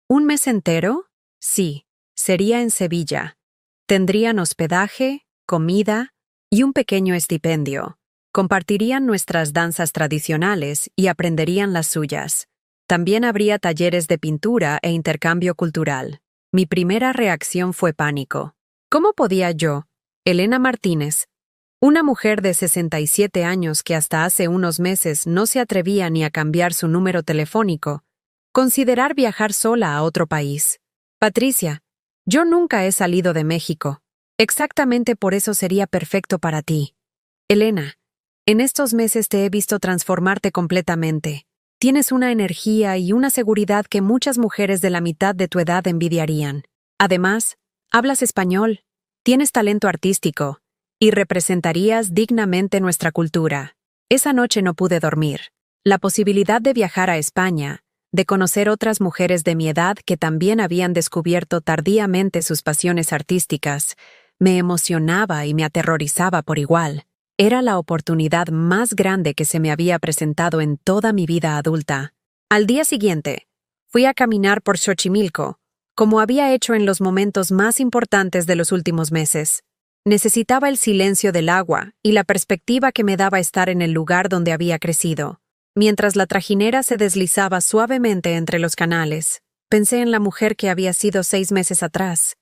¿Un mes entero? Sí, sería en Sevilla. Tendrían hospedaje, comida y un pequeño estipendio. Compartirían nuestras danzas tradicionales y aprenderían las suyas. También habría talleres de pintura e intercambio cultural. Mi primera reacción fue pánico. ¿Cómo podía yo, Elena Martínez, Una mujer de 67 años que hasta hace unos meses no se atrevía ni a cambiar su número telefónico, considerar viajar sola a otro país. Patricia, yo nunca he salido de México. Exactamente por eso sería perfecto para ti. Elena, en estos meses te he visto transformarte completamente. Tienes una energía y una seguridad que muchas mujeres de la mitad de tu edad envidiarían. Además, hablas español, tienes talento artístico y representarías dignamente nuestra cultura. Esa noche no pude dormir. La posibilidad de viajar a España, de conocer otras mujeres de mi edad que también habían descubierto tardíamente sus pasiones artísticas, me emocionaba y me aterrorizaba por igual. Era la oportunidad más grande que se me había presentado en toda mi vida adulta. Al día siguiente, fui a caminar por Xochimilco, como había hecho en los momentos más importantes de los últimos meses. Necesitaba el silencio del agua y la perspectiva que me daba estar en el lugar donde había crecido. Mientras la trajinera se deslizaba suavemente entre los canales, pensé en la mujer que había sido 6 meses atrás.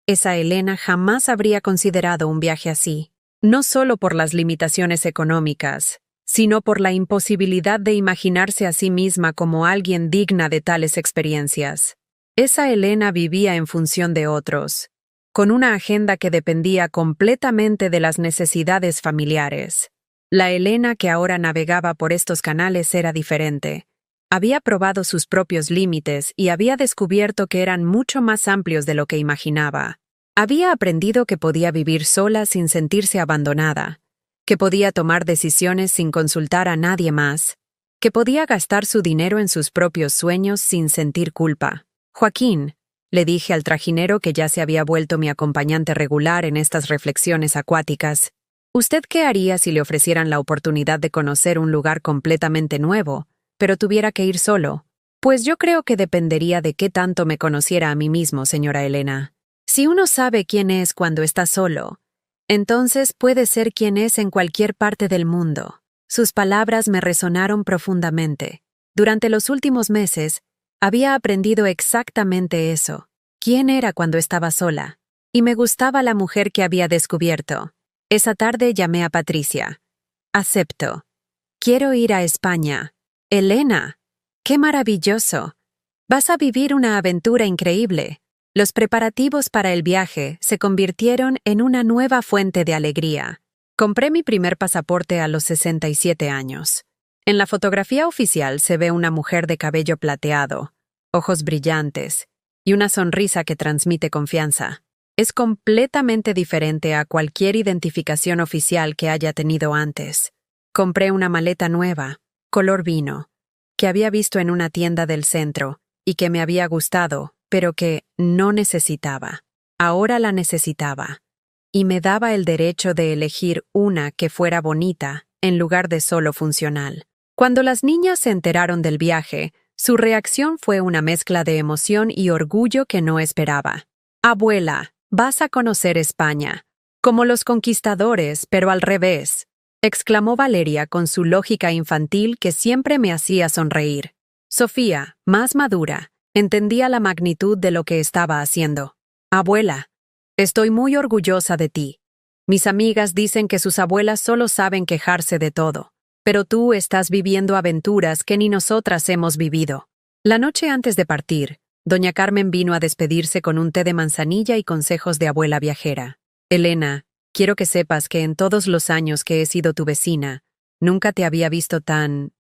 Esa Elena jamás habría considerado un viaje así. No solo por las limitaciones económicas, sino por la imposibilidad de imaginarse a sí misma como alguien digna de tales experiencias. Esa Elena vivía en función de otros, con una agenda que dependía completamente de las necesidades familiares. La Elena que ahora navegaba por estos canales era diferente. Había probado sus propios límites y había descubierto que eran mucho más amplios de lo que imaginaba. Había aprendido que podía vivir sola sin sentirse abandonada, que podía tomar decisiones sin consultar a nadie más, que podía gastar su dinero en sus propios sueños sin sentir culpa. Joaquín, le dije al trajinero que ya se había vuelto mi acompañante regular en estas reflexiones acuáticas, ¿usted qué haría si le ofrecieran la oportunidad de conocer un lugar completamente nuevo, pero tuviera que ir solo? Pues yo creo que dependería de qué tanto me conociera a mí mismo, señora Elena. Si uno sabe quién es cuando está solo, entonces puede ser quien es en cualquier parte del mundo. Sus palabras me resonaron profundamente. Durante los últimos meses, había aprendido exactamente eso. ¿Quién era cuando estaba sola? Y me gustaba la mujer que había descubierto. Esa tarde llamé a Patricia. Acepto. Quiero ir a España. Elena, ¡qué maravilloso! Vas a vivir una aventura increíble. Los preparativos para el viaje se convirtieron en una nueva fuente de alegría. Compré mi primer pasaporte a los 67 años. En la fotografía oficial se ve una mujer de cabello plateado, ojos brillantes y una sonrisa que transmite confianza. Es completamente diferente a cualquier identificación oficial que haya tenido antes. Compré una maleta nueva, color vino, que había visto en una tienda del centro y que me había gustado, pero que no necesitaba. Ahora la necesitaba, y me daba el derecho de elegir una que fuera bonita en lugar de solo funcional. Cuando las niñas se enteraron del viaje, su reacción fue una mezcla de emoción y orgullo que no esperaba. «Abuela, vas a conocer España, como los conquistadores, pero al revés», exclamó Valeria con su lógica infantil que siempre me hacía sonreír. Sofía, más madura, entendía la magnitud de lo que estaba haciendo. «Abuela, estoy muy orgullosa de ti. Mis amigas dicen que sus abuelas solo saben quejarse de todo, pero tú estás viviendo aventuras que ni nosotras hemos vivido». La noche antes de partir, doña Carmen vino a despedirse con un té de manzanilla y consejos de abuela viajera. «Elena, quiero que sepas que en todos los años que he sido tu vecina, nunca te había visto tan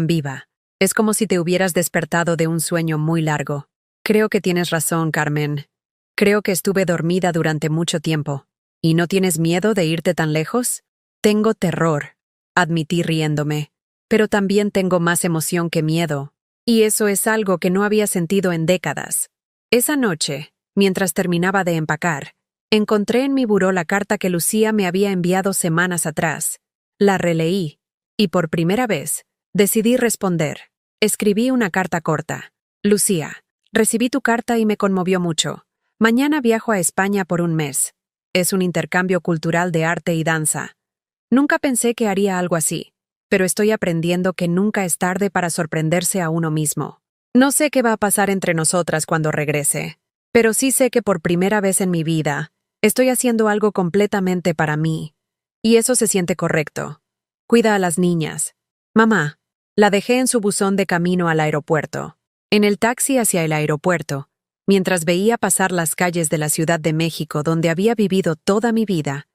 viva. Es como si te hubieras despertado de un sueño muy largo. Creo que tienes razón, Carmen. Creo que estuve dormida durante mucho tiempo. ¿Y no tienes miedo de irte tan lejos?» «Tengo terror», admití riéndome. «Pero también tengo más emoción que miedo. Y eso es algo que no había sentido en décadas». Esa noche, mientras terminaba de empacar, encontré en mi buró la carta que Lucía me había enviado semanas atrás. La releí, y por primera vez, decidí responder. Escribí una carta corta. «Lucía, recibí tu carta y me conmovió mucho. Mañana viajo a España por un mes. Es un intercambio cultural de arte y danza. Nunca pensé que haría algo así, pero estoy aprendiendo que nunca es tarde para sorprenderse a uno mismo. No sé qué va a pasar entre nosotras cuando regrese, pero sí sé que por primera vez en mi vida, estoy haciendo algo completamente para mí. Y eso se siente correcto. Cuida a las niñas. Mamá, la dejé en su buzón de camino al aeropuerto. En el taxi hacia el aeropuerto, mientras veía pasar las calles de la Ciudad de México donde había vivido toda mi vida,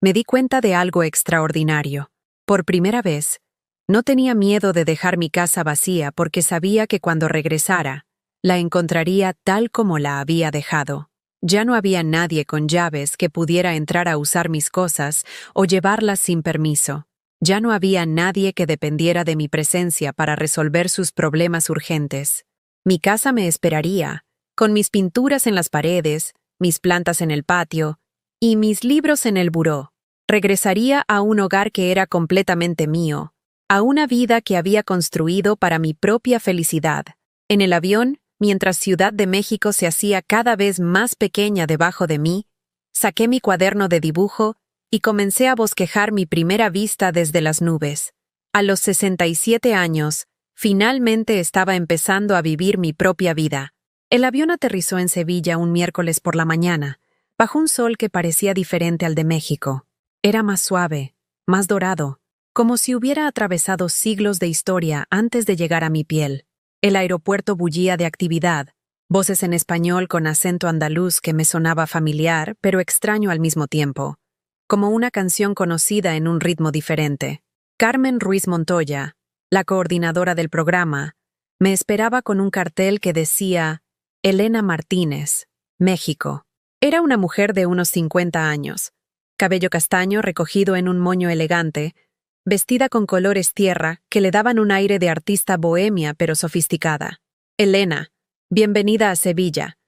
me di cuenta de algo extraordinario. Por primera vez, no tenía miedo de dejar mi casa vacía porque sabía que cuando regresara, la encontraría tal como la había dejado. Ya no había nadie con llaves que pudiera entrar a usar mis cosas o llevarlas sin permiso. Ya no había nadie que dependiera de mi presencia para resolver sus problemas urgentes. Mi casa me esperaría, con mis pinturas en las paredes, mis plantas en el patio y mis libros en el buró. Regresaría a un hogar que era completamente mío, a una vida que había construido para mi propia felicidad. En el avión, mientras Ciudad de México se hacía cada vez más pequeña debajo de mí, saqué mi cuaderno de dibujo y comencé a bosquejar mi primera vista desde las nubes. A los 67 años, finalmente estaba empezando a vivir mi propia vida. El avión aterrizó en Sevilla un miércoles por la mañana, bajo un sol que parecía diferente al de México. Era más suave, más dorado, como si hubiera atravesado siglos de historia antes de llegar a mi piel. El aeropuerto bullía de actividad, voces en español con acento andaluz que me sonaba familiar, pero extraño al mismo tiempo, como una canción conocida en un ritmo diferente. Carmen Ruiz Montoya, la coordinadora del programa, me esperaba con un cartel que decía Elena Martínez, México. Era una mujer de unos 50 años, cabello castaño recogido en un moño elegante, vestida con colores tierra que le daban un aire de artista bohemia pero sofisticada. Elena, bienvenida a Sevilla.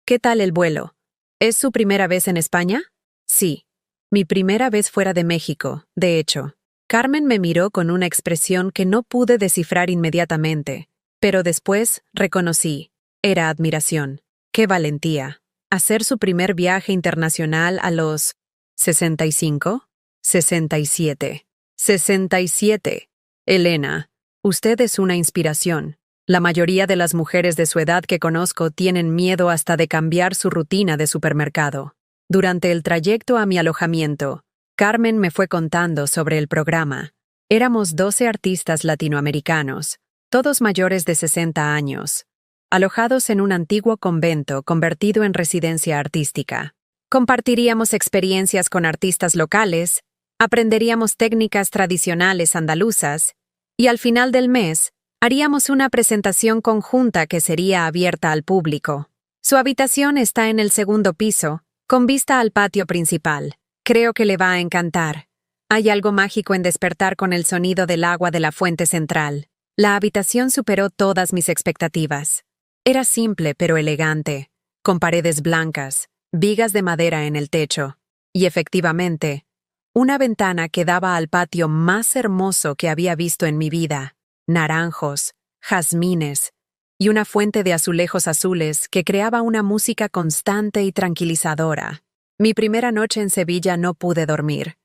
¿Qué tal el vuelo? ¿Es su primera vez en España? Sí, mi primera vez fuera de México, de hecho. Carmen me miró con una expresión que no pude descifrar inmediatamente, pero después reconocí. Era admiración. ¡Qué valentía! Hacer su primer viaje internacional a los 65, 67. 67. Elena, usted es una inspiración. La mayoría de las mujeres de su edad que conozco tienen miedo hasta de cambiar su rutina de supermercado. Durante el trayecto a mi alojamiento, Carmen me fue contando sobre el programa. Éramos 12 artistas latinoamericanos, todos mayores de 60 años, alojados en un antiguo convento convertido en residencia artística. Compartiríamos experiencias con artistas locales, aprenderíamos técnicas tradicionales andaluzas, y al final del mes, haríamos una presentación conjunta que sería abierta al público. Su habitación está en el segundo piso, con vista al patio principal. Creo que le va a encantar. Hay algo mágico en despertar con el sonido del agua de la fuente central. La habitación superó todas mis expectativas. Era simple pero elegante, con paredes blancas, vigas de madera en el techo, y efectivamente, una ventana que daba al patio más hermoso que había visto en mi vida, naranjos, jazmines, y una fuente de azulejos azules que creaba una música constante y tranquilizadora. Mi primera noche en Sevilla no pude dormir,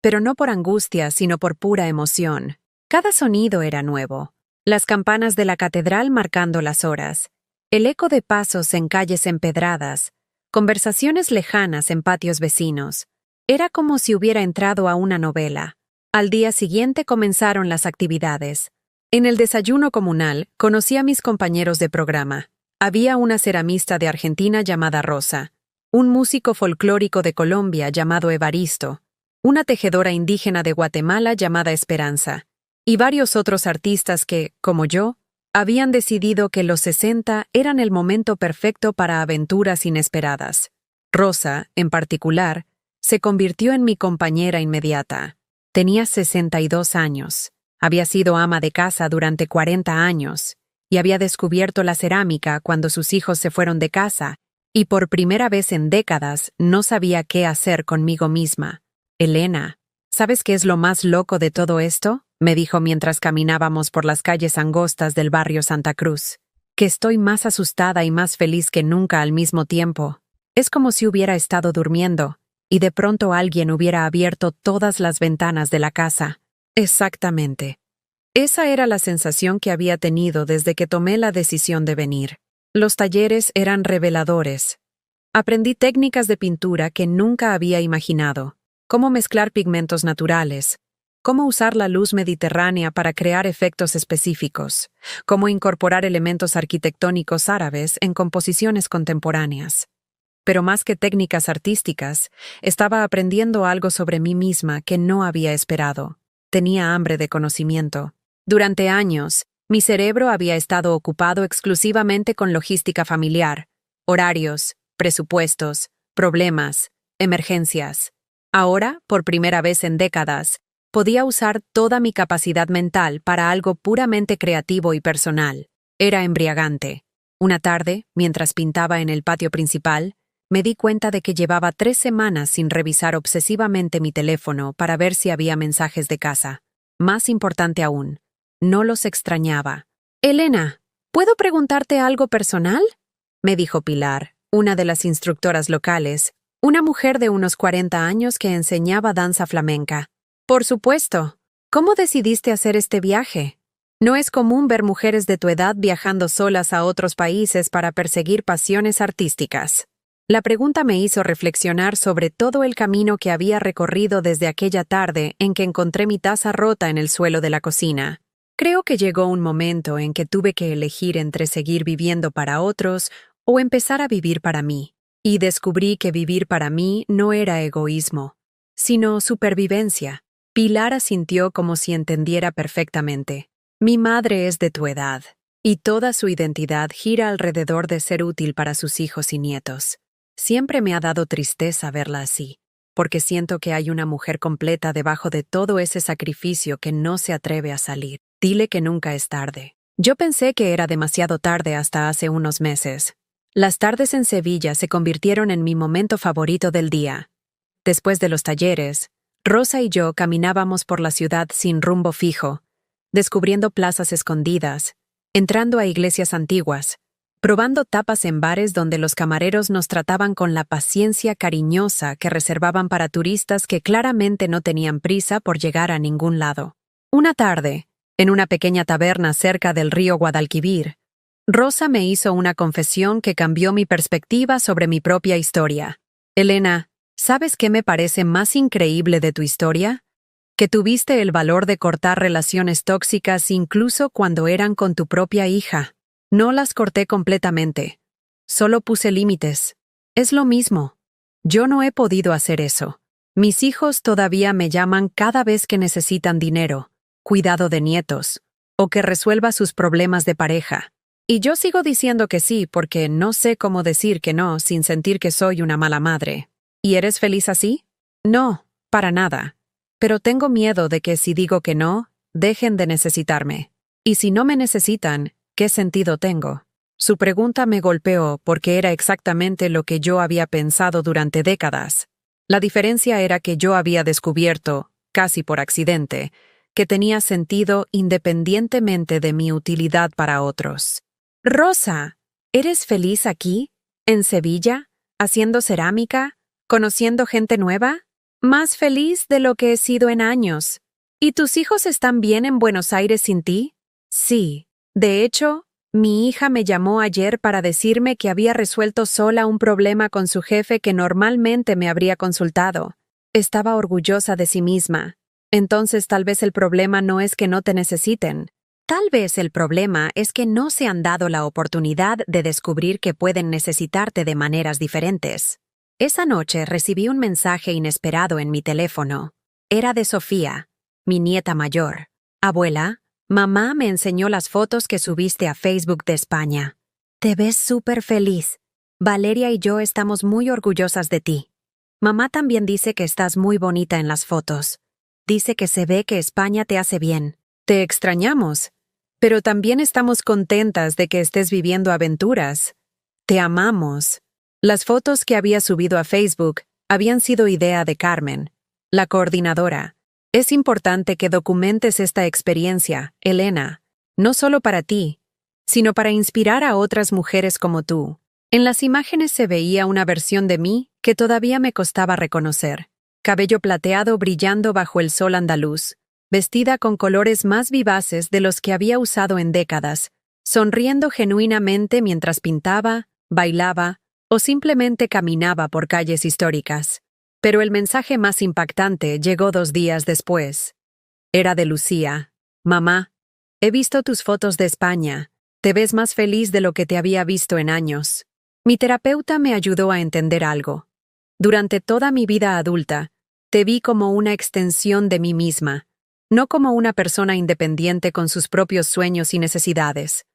pero no por angustia, sino por pura emoción. Cada sonido era nuevo. Las campanas de la catedral marcando las horas, el eco de pasos en calles empedradas, conversaciones lejanas en patios vecinos. Era como si hubiera entrado a una novela. Al día siguiente comenzaron las actividades. En el desayuno comunal conocí a mis compañeros de programa. Había una ceramista de Argentina llamada Rosa, un músico folclórico de Colombia llamado Evaristo, una tejedora indígena de Guatemala llamada Esperanza, y varios otros artistas que, como yo, habían decidido que los 60 eran el momento perfecto para aventuras inesperadas. Rosa, en particular, se convirtió en mi compañera inmediata. Tenía 62 años, había sido ama de casa durante 40 años, y había descubierto la cerámica cuando sus hijos se fueron de casa, y por primera vez en décadas no sabía qué hacer conmigo misma. Elena, ¿sabes qué es lo más loco de todo esto? Me dijo mientras caminábamos por las calles angostas del barrio Santa Cruz. Que estoy más asustada y más feliz que nunca al mismo tiempo. Es como si hubiera estado durmiendo, y de pronto alguien hubiera abierto todas las ventanas de la casa. Exactamente. Esa era la sensación que había tenido desde que tomé la decisión de venir. Los talleres eran reveladores. Aprendí técnicas de pintura que nunca había imaginado. cómo mezclar pigmentos naturales, cómo usar la luz mediterránea para crear efectos específicos, cómo incorporar elementos arquitectónicos árabes en composiciones contemporáneas. Pero más que técnicas artísticas, estaba aprendiendo algo sobre mí misma que no había esperado. Tenía hambre de conocimiento. Durante años, mi cerebro había estado ocupado exclusivamente con logística familiar, horarios, presupuestos, problemas, emergencias. Ahora, por primera vez en décadas, podía usar toda mi capacidad mental para algo puramente creativo y personal. Era embriagante. Una tarde, mientras pintaba en el patio principal, me di cuenta de que llevaba 3 semanas sin revisar obsesivamente mi teléfono para ver si había mensajes de casa. Más importante aún, no los extrañaba. «Elena, ¿puedo preguntarte algo personal?», me dijo Pilar, una de las instructoras locales, una mujer de unos 40 años que enseñaba danza flamenca. «Por supuesto. ¿Cómo decidiste hacer este viaje? No es común ver mujeres de tu edad viajando solas a otros países para perseguir pasiones artísticas». La pregunta me hizo reflexionar sobre todo el camino que había recorrido desde aquella tarde en que encontré mi taza rota en el suelo de la cocina. Creo que llegó un momento en que tuve que elegir entre seguir viviendo para otros o empezar a vivir para mí. Y descubrí que vivir para mí no era egoísmo, sino supervivencia. Pilar asintió como si entendiera perfectamente. Mi madre es de tu edad, y toda su identidad gira alrededor de ser útil para sus hijos y nietos. Siempre me ha dado tristeza verla así, porque siento que hay una mujer completa debajo de todo ese sacrificio que no se atreve a salir. Dile que nunca es tarde. Yo pensé que era demasiado tarde hasta hace unos meses. Las tardes en Sevilla se convirtieron en mi momento favorito del día. Después de los talleres, Rosa y yo caminábamos por la ciudad sin rumbo fijo, descubriendo plazas escondidas, entrando a iglesias antiguas, probando tapas en bares donde los camareros nos trataban con la paciencia cariñosa que reservaban para turistas que claramente no tenían prisa por llegar a ningún lado. Una tarde, en una pequeña taberna cerca del río Guadalquivir, Rosa me hizo una confesión que cambió mi perspectiva sobre mi propia historia. «Elena, ¿sabes qué me parece más increíble de tu historia? Que tuviste el valor de cortar relaciones tóxicas incluso cuando eran con tu propia hija. No las corté completamente. Solo puse límites. Es lo mismo. Yo no he podido hacer eso. Mis hijos todavía me llaman cada vez que necesitan dinero, cuidado de nietos, o que resuelva sus problemas de pareja. Y yo sigo diciendo que sí porque no sé cómo decir que no sin sentir que soy una mala madre. ¿Y eres feliz así? No, para nada. Pero tengo miedo de que si digo que no, dejen de necesitarme. Y si no me necesitan, ¿qué sentido tengo? Su pregunta me golpeó porque era exactamente lo que yo había pensado durante décadas. La diferencia era que yo había descubierto, casi por accidente, que tenía sentido independientemente de mi utilidad para otros. «Rosa, ¿eres feliz aquí? ¿En Sevilla? ¿Haciendo cerámica? ¿Conociendo gente nueva? Más feliz de lo que he sido en años. ¿Y tus hijos están bien en Buenos Aires sin ti?» «Sí. De hecho, mi hija me llamó ayer para decirme que había resuelto sola un problema con su jefe que normalmente me habría consultado. Estaba orgullosa de sí misma. Entonces tal vez el problema no es que no te necesiten. Tal vez el problema es que no se han dado la oportunidad de descubrir que pueden necesitarte de maneras diferentes». Esa noche recibí un mensaje inesperado en mi teléfono. Era de Sofía, mi nieta mayor. «Abuela, mamá me enseñó las fotos que subiste a Facebook de España. Te ves súper feliz. Valeria y yo estamos muy orgullosas de ti. Mamá también dice que estás muy bonita en las fotos. Dice que se ve que España te hace bien. Te extrañamos, pero también estamos contentas de que estés viviendo aventuras. Te amamos». Las fotos que había subido a Facebook habían sido idea de Carmen, la coordinadora. «Es importante que documentes esta experiencia, Elena, no solo para ti, sino para inspirar a otras mujeres como tú». En las imágenes se veía una versión de mí que todavía me costaba reconocer. Cabello plateado brillando bajo el sol andaluz, vestida con colores más vivaces de los que había usado en décadas, sonriendo genuinamente mientras pintaba, bailaba o simplemente caminaba por calles históricas. Pero el mensaje más impactante llegó 2 días después. Era de Lucía. Mamá, he visto tus fotos de España. Te ves más feliz de lo que te había visto en años. Mi terapeuta me ayudó a entender algo. Durante toda mi vida adulta, te vi como una extensión de mí misma, no como una persona independiente con sus propios sueños y necesidades.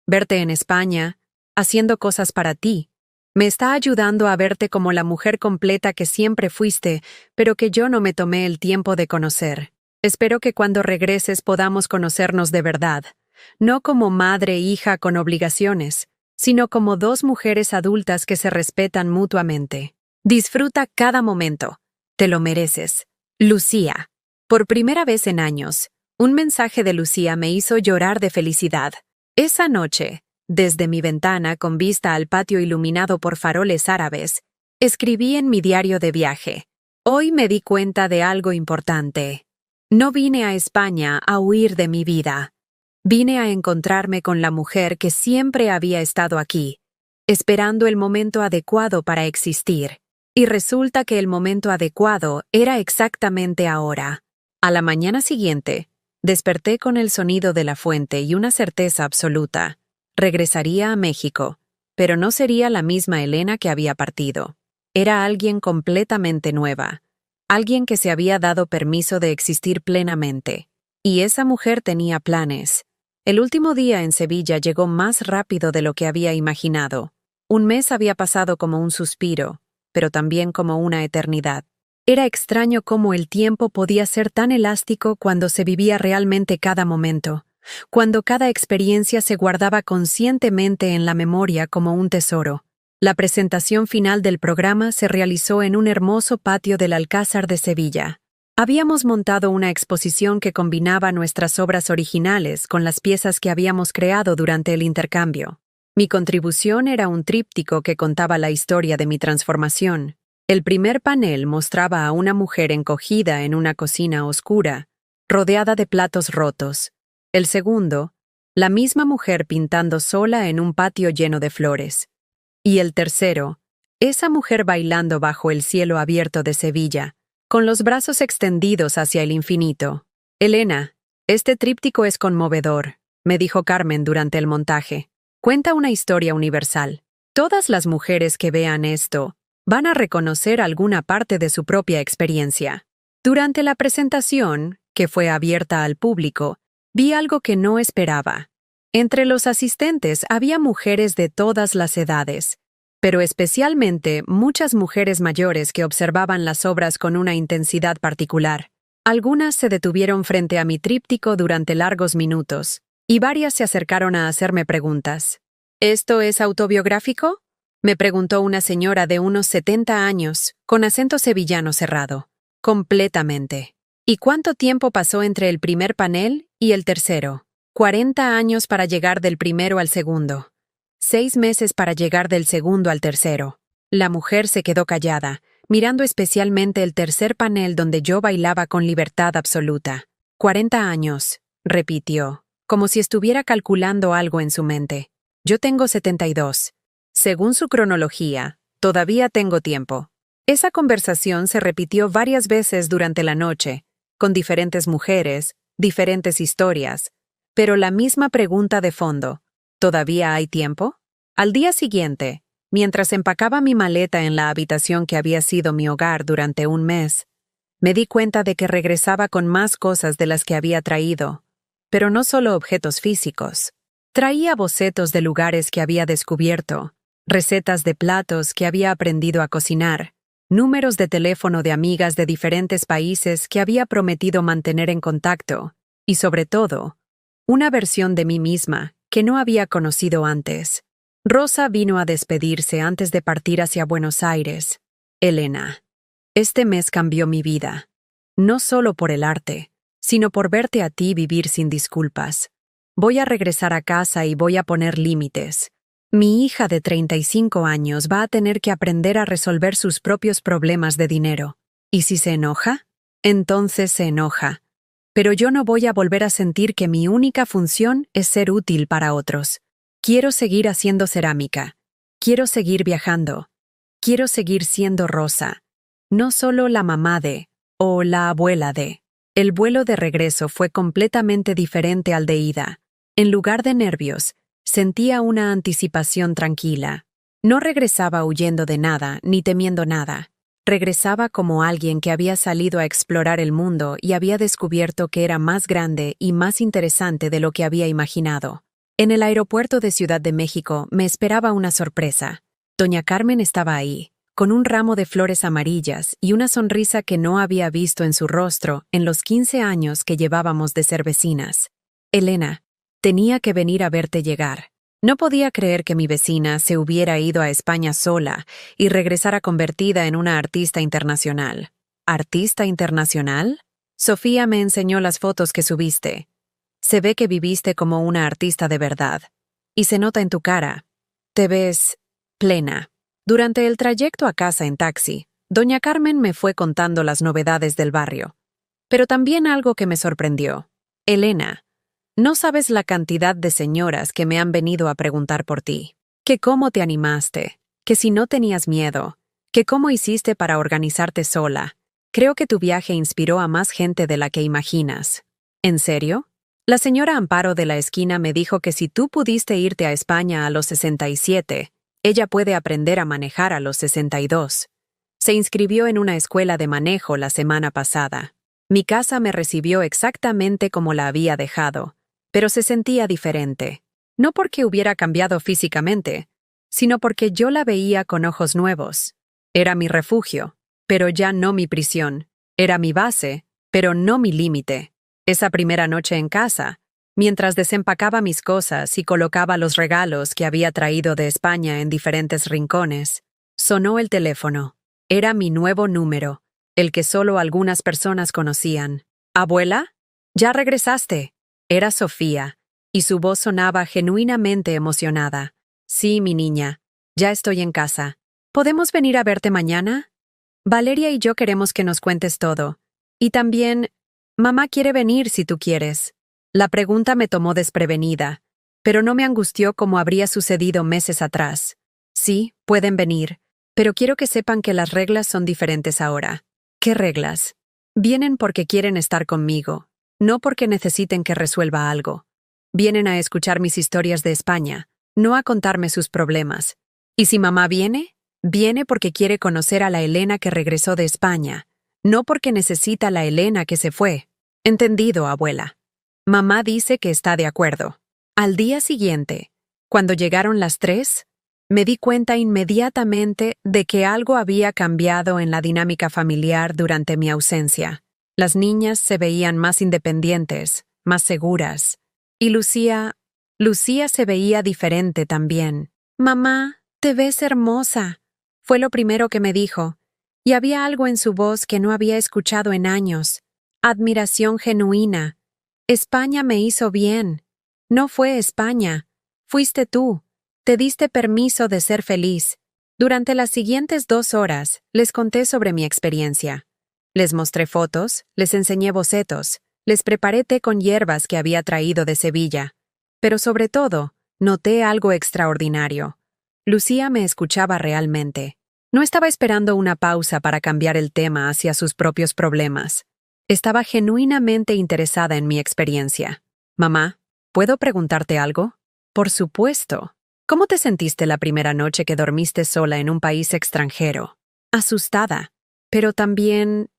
Verte en España, haciendo cosas para ti, me está ayudando a verte como la mujer completa que siempre fuiste, pero que yo no me tomé el tiempo de conocer. Espero que cuando regreses podamos conocernos de verdad, no como madre e hija con obligaciones, sino como dos mujeres adultas que se respetan mutuamente. Disfruta cada momento. Te lo mereces. Lucía. Por primera vez en años, un mensaje de Lucía me hizo llorar de felicidad. Esa noche, desde mi ventana con vista al patio iluminado por faroles árabes, escribí en mi diario de viaje. Hoy me di cuenta de algo importante. No vine a España a huir de mi vida. Vine a encontrarme con la mujer que siempre había estado aquí, esperando el momento adecuado para existir. Y resulta que el momento adecuado era exactamente ahora. A la mañana siguiente, desperté con el sonido de la fuente y una certeza absoluta. Regresaría a México, pero no sería la misma Elena que había partido. Era alguien completamente nueva. Alguien que se había dado permiso de existir plenamente. Y esa mujer tenía planes. El último día en Sevilla llegó más rápido de lo que había imaginado. Un mes había pasado como un suspiro, pero también como una eternidad. Era extraño cómo el tiempo podía ser tan elástico cuando se vivía realmente cada momento, cuando cada experiencia se guardaba conscientemente en la memoria como un tesoro. La presentación final del programa se realizó en un hermoso patio del Alcázar de Sevilla. Habíamos montado una exposición que combinaba nuestras obras originales con las piezas que habíamos creado durante el intercambio. Mi contribución era un tríptico que contaba la historia de mi transformación. El primer panel mostraba a una mujer encogida en una cocina oscura, rodeada de platos rotos. El segundo, la misma mujer pintando sola en un patio lleno de flores. Y el tercero, esa mujer bailando bajo el cielo abierto de Sevilla, con los brazos extendidos hacia el infinito. Elena, este tríptico es conmovedor, me dijo Carmen durante el montaje. Cuenta una historia universal. Todas las mujeres que vean esto van a reconocer alguna parte de su propia experiencia. Durante la presentación, que fue abierta al público, vi algo que no esperaba. Entre los asistentes había mujeres de todas las edades, pero especialmente muchas mujeres mayores que observaban las obras con una intensidad particular. Algunas se detuvieron frente a mi tríptico durante largos minutos, y varias se acercaron a hacerme preguntas. ¿Esto es autobiográfico?, me preguntó una señora de unos 70 años, con acento sevillano cerrado. Completamente. ¿Y cuánto tiempo pasó entre el primer panel y el tercero? 40 años para llegar del primero al segundo. 6 meses para llegar del segundo al tercero. La mujer se quedó callada, mirando especialmente el tercer panel donde yo bailaba con libertad absoluta. 40 años, repitió, como si estuviera calculando algo en su mente. Yo tengo 72. Según su cronología, todavía tengo tiempo. Esa conversación se repitió varias veces durante la noche, con diferentes mujeres, diferentes historias, pero la misma pregunta de fondo: ¿todavía hay tiempo? Al día siguiente, mientras empacaba mi maleta en la habitación que había sido mi hogar durante un mes, me di cuenta de que regresaba con más cosas de las que había traído, pero no solo objetos físicos. Traía bocetos de lugares que había descubierto, recetas de platos que había aprendido a cocinar, números de teléfono de amigas de diferentes países que había prometido mantener en contacto, y sobre todo, una versión de mí misma que no había conocido antes. Rosa vino a despedirse antes de partir hacia Buenos Aires. Elena, este mes cambió mi vida. No solo por el arte, sino por verte a ti vivir sin disculpas. Voy a regresar a casa y voy a poner límites. Mi hija de 35 años va a tener que aprender a resolver sus propios problemas de dinero. ¿Y si se enoja? Entonces se enoja. Pero yo no voy a volver a sentir que mi única función es ser útil para otros. Quiero seguir haciendo cerámica. Quiero seguir viajando. Quiero seguir siendo Rosa. no solo la mamá de, o la abuela de. El vuelo de regreso fue completamente diferente al de ida. En lugar de nervios, sentía una anticipación tranquila. No regresaba huyendo de nada, ni temiendo nada. Regresaba como alguien que había salido a explorar el mundo y había descubierto que era más grande y más interesante de lo que había imaginado. En el aeropuerto de Ciudad de México me esperaba una sorpresa. Doña Carmen estaba ahí, con un ramo de flores amarillas y una sonrisa que no había visto en su rostro en los 15 años que llevábamos de ser vecinas. Elena, tenía que venir a verte llegar. No podía creer que mi vecina se hubiera ido a España sola y regresara convertida en una artista internacional. ¿Artista internacional? Sofía me enseñó las fotos que subiste. Se ve que viviste como una artista de verdad. Y se nota en tu cara. Te ves plena. Durante el trayecto a casa en taxi, doña Carmen me fue contando las novedades del barrio. Pero también algo que me sorprendió. Elena, no sabes la cantidad de señoras que me han venido a preguntar por ti. Que cómo te animaste, que si no tenías miedo, que cómo hiciste para organizarte sola. Creo que tu viaje inspiró a más gente de la que imaginas. ¿En serio? La señora Amparo de la esquina me dijo que si tú pudiste irte a España a los 67, ella puede aprender a manejar a los 62. Se inscribió en una escuela de manejo la semana pasada. Mi casa me recibió exactamente como la había dejado. Pero se sentía diferente, no porque hubiera cambiado físicamente, sino porque yo la veía con ojos nuevos. Era mi refugio, pero ya no mi prisión. Era mi base, pero no mi límite. Esa primera noche en casa, mientras desempacaba mis cosas y colocaba los regalos que había traído de España en diferentes rincones, sonó el teléfono. Era mi nuevo número, el que solo algunas personas conocían. ¿Abuela? ¿Ya regresaste? Era Sofía, y su voz sonaba genuinamente emocionada. Sí, mi niña, ya estoy en casa. ¿Podemos venir a verte mañana? Valeria y yo queremos que nos cuentes todo. Y también, mamá quiere venir si tú quieres. La pregunta me tomó desprevenida, pero no me angustió como habría sucedido meses atrás. Sí, pueden venir, pero quiero que sepan que las reglas son diferentes ahora. ¿Qué reglas? Vienen porque quieren estar conmigo. No porque necesiten que resuelva algo. Vienen a escuchar mis historias de España, no a contarme sus problemas. ¿Y si mamá viene? Viene porque quiere conocer a la Elena que regresó de España, no porque necesita la Elena que se fue. Entendido, abuela. Mamá dice que está de acuerdo. Al día siguiente, cuando llegaron las 3, me di cuenta inmediatamente de que algo había cambiado en la dinámica familiar durante mi ausencia. Las niñas se veían más independientes, más seguras. Y Lucía se veía diferente también. Mamá, te ves hermosa, fue lo primero que me dijo. Y había algo en su voz que no había escuchado en años. Admiración genuina. España me hizo bien. No fue España. Fuiste tú. Te diste permiso de ser feliz. Durante las siguientes 2 horas, les conté sobre mi experiencia. Les mostré fotos, les enseñé bocetos, les preparé té con hierbas que había traído de Sevilla. Pero sobre todo, noté algo extraordinario. Lucía me escuchaba realmente. No estaba esperando una pausa para cambiar el tema hacia sus propios problemas. Estaba genuinamente interesada en mi experiencia. Mamá, ¿puedo preguntarte algo? Por supuesto. ¿Cómo te sentiste la primera noche que dormiste sola en un país extranjero? Asustada, pero también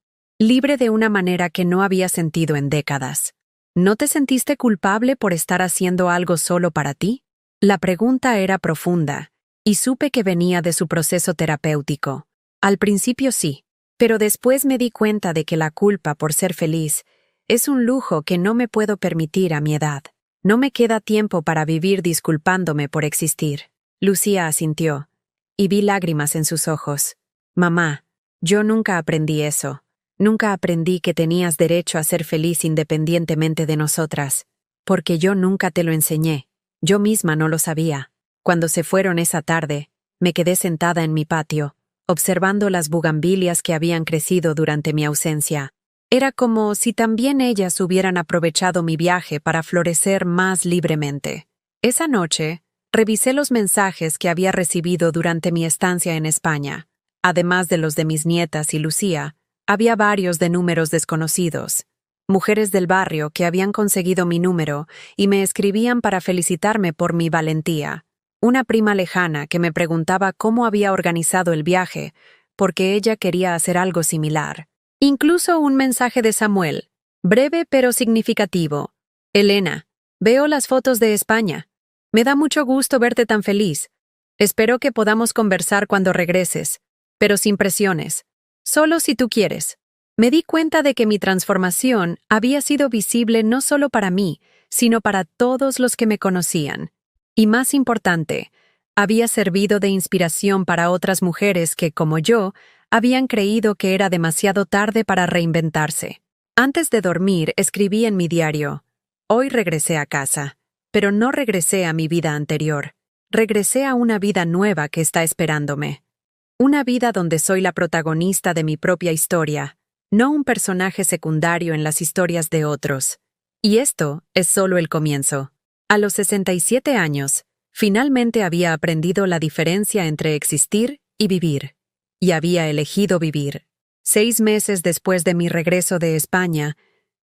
libre de una manera que no había sentido en décadas. ¿No te sentiste culpable por estar haciendo algo solo para ti? La pregunta era profunda, y supe que venía de su proceso terapéutico. Al principio sí, pero después me di cuenta de que la culpa por ser feliz es un lujo que no me puedo permitir a mi edad. No me queda tiempo para vivir disculpándome por existir. Lucía asintió, y vi lágrimas en sus ojos. Mamá, yo nunca aprendí eso. Nunca aprendí que tenías derecho a ser feliz independientemente de nosotras, porque yo nunca te lo enseñé. Yo misma no lo sabía. Cuando se fueron esa tarde, me quedé sentada en mi patio, observando las bugambilias que habían crecido durante mi ausencia. Era como si también ellas hubieran aprovechado mi viaje para florecer más libremente. Esa noche, revisé los mensajes que había recibido durante mi estancia en España. Además de los de mis nietas y Lucía, había varios de números desconocidos. Mujeres del barrio que habían conseguido mi número y me escribían para felicitarme por mi valentía. Una prima lejana que me preguntaba cómo había organizado el viaje, porque ella quería hacer algo similar. Incluso un mensaje de Samuel, breve pero significativo. Elena, veo las fotos de España. Me da mucho gusto verte tan feliz. Espero que podamos conversar cuando regreses, pero sin presiones. Solo si tú quieres. Me di cuenta de que mi transformación había sido visible no solo para mí, sino para todos los que me conocían. Y más importante, había servido de inspiración para otras mujeres que, como yo, habían creído que era demasiado tarde para reinventarse. Antes de dormir, escribí en mi diario: hoy regresé a casa, pero no regresé a mi vida anterior. Regresé a una vida nueva que está esperándome. Una vida donde soy la protagonista de mi propia historia, no un personaje secundario en las historias de otros. Y esto es solo el comienzo. A los 67 años, finalmente había aprendido la diferencia entre existir y vivir. Y había elegido vivir. 6 meses después de mi regreso de España,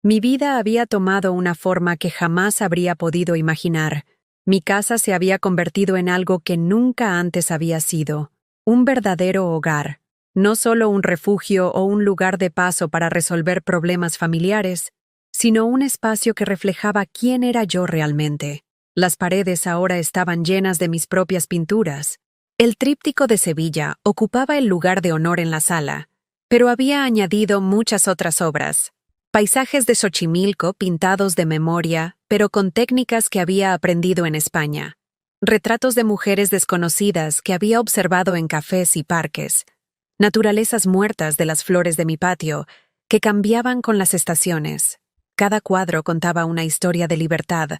mi vida había tomado una forma que jamás habría podido imaginar. Mi casa se había convertido en algo que nunca antes había sido. Un verdadero hogar. No solo un refugio o un lugar de paso para resolver problemas familiares, sino un espacio que reflejaba quién era yo realmente. Las paredes ahora estaban llenas de mis propias pinturas. El tríptico de Sevilla ocupaba el lugar de honor en la sala, pero había añadido muchas otras obras. Paisajes de Xochimilco pintados de memoria, pero con técnicas que había aprendido en España. Retratos de mujeres desconocidas que había observado en cafés y parques. Naturalezas muertas de las flores de mi patio, que cambiaban con las estaciones. Cada cuadro contaba una historia de libertad,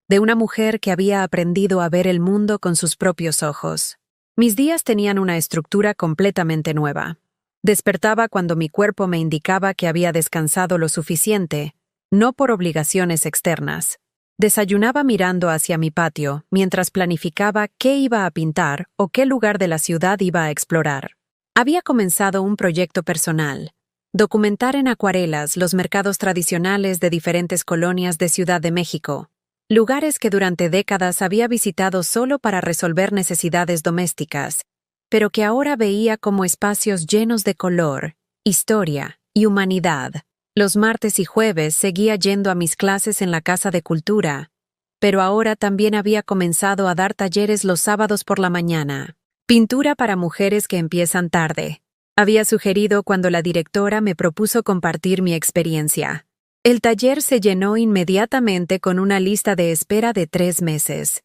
de una mujer que había aprendido a ver el mundo con sus propios ojos. Mis días tenían una estructura completamente nueva. Despertaba cuando mi cuerpo me indicaba que había descansado lo suficiente, no por obligaciones externas. Desayunaba mirando hacia mi patio mientras planificaba qué iba a pintar o qué lugar de la ciudad iba a explorar. Había comenzado un proyecto personal: documentar en acuarelas los mercados tradicionales de diferentes colonias de Ciudad de México, lugares que durante décadas había visitado solo para resolver necesidades domésticas, pero que ahora veía como espacios llenos de color, historia y humanidad. Los martes y jueves seguía yendo a mis clases en la Casa de Cultura, pero ahora también había comenzado a dar talleres los sábados por la mañana. Pintura para mujeres que empiezan tarde. Había sugerido cuando la directora me propuso compartir mi experiencia. El taller se llenó inmediatamente con una lista de espera de 3 meses.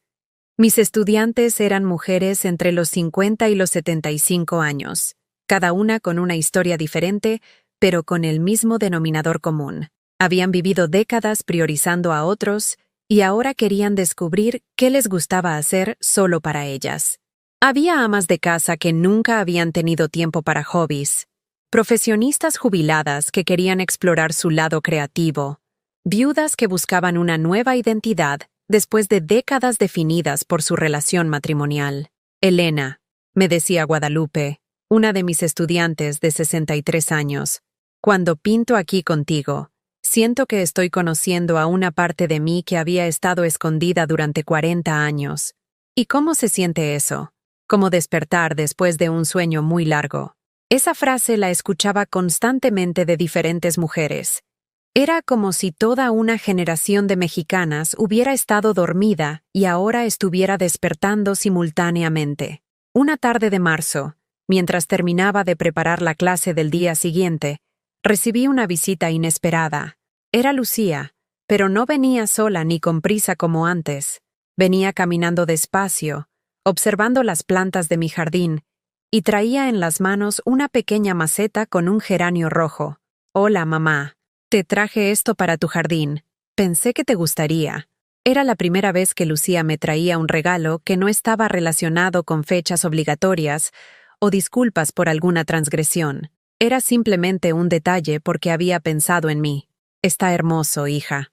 Mis estudiantes eran mujeres entre los 50 y los 75 años, cada una con una historia diferente, pero con el mismo denominador común. Habían vivido décadas priorizando a otros y ahora querían descubrir qué les gustaba hacer solo para ellas. Había amas de casa que nunca habían tenido tiempo para hobbies, profesionistas jubiladas que querían explorar su lado creativo, viudas que buscaban una nueva identidad después de décadas definidas por su relación matrimonial. Elena, me decía Guadalupe, una de mis estudiantes de 63 años, cuando pinto aquí contigo, siento que estoy conociendo a una parte de mí que había estado escondida durante 40 años. ¿Y cómo se siente eso? Como despertar después de un sueño muy largo. Esa frase la escuchaba constantemente de diferentes mujeres. Era como si toda una generación de mexicanas hubiera estado dormida y ahora estuviera despertando simultáneamente. Una tarde de marzo, mientras terminaba de preparar la clase del día siguiente, recibí una visita inesperada. Era Lucía, pero no venía sola ni con prisa como antes. Venía caminando despacio, observando las plantas de mi jardín, y traía en las manos una pequeña maceta con un geranio rojo. «Hola, mamá. Te traje esto para tu jardín. Pensé que te gustaría». Era la primera vez que Lucía me traía un regalo que no estaba relacionado con fechas obligatorias o disculpas por alguna transgresión. Era simplemente un detalle porque había pensado en mí. «Está hermoso, hija.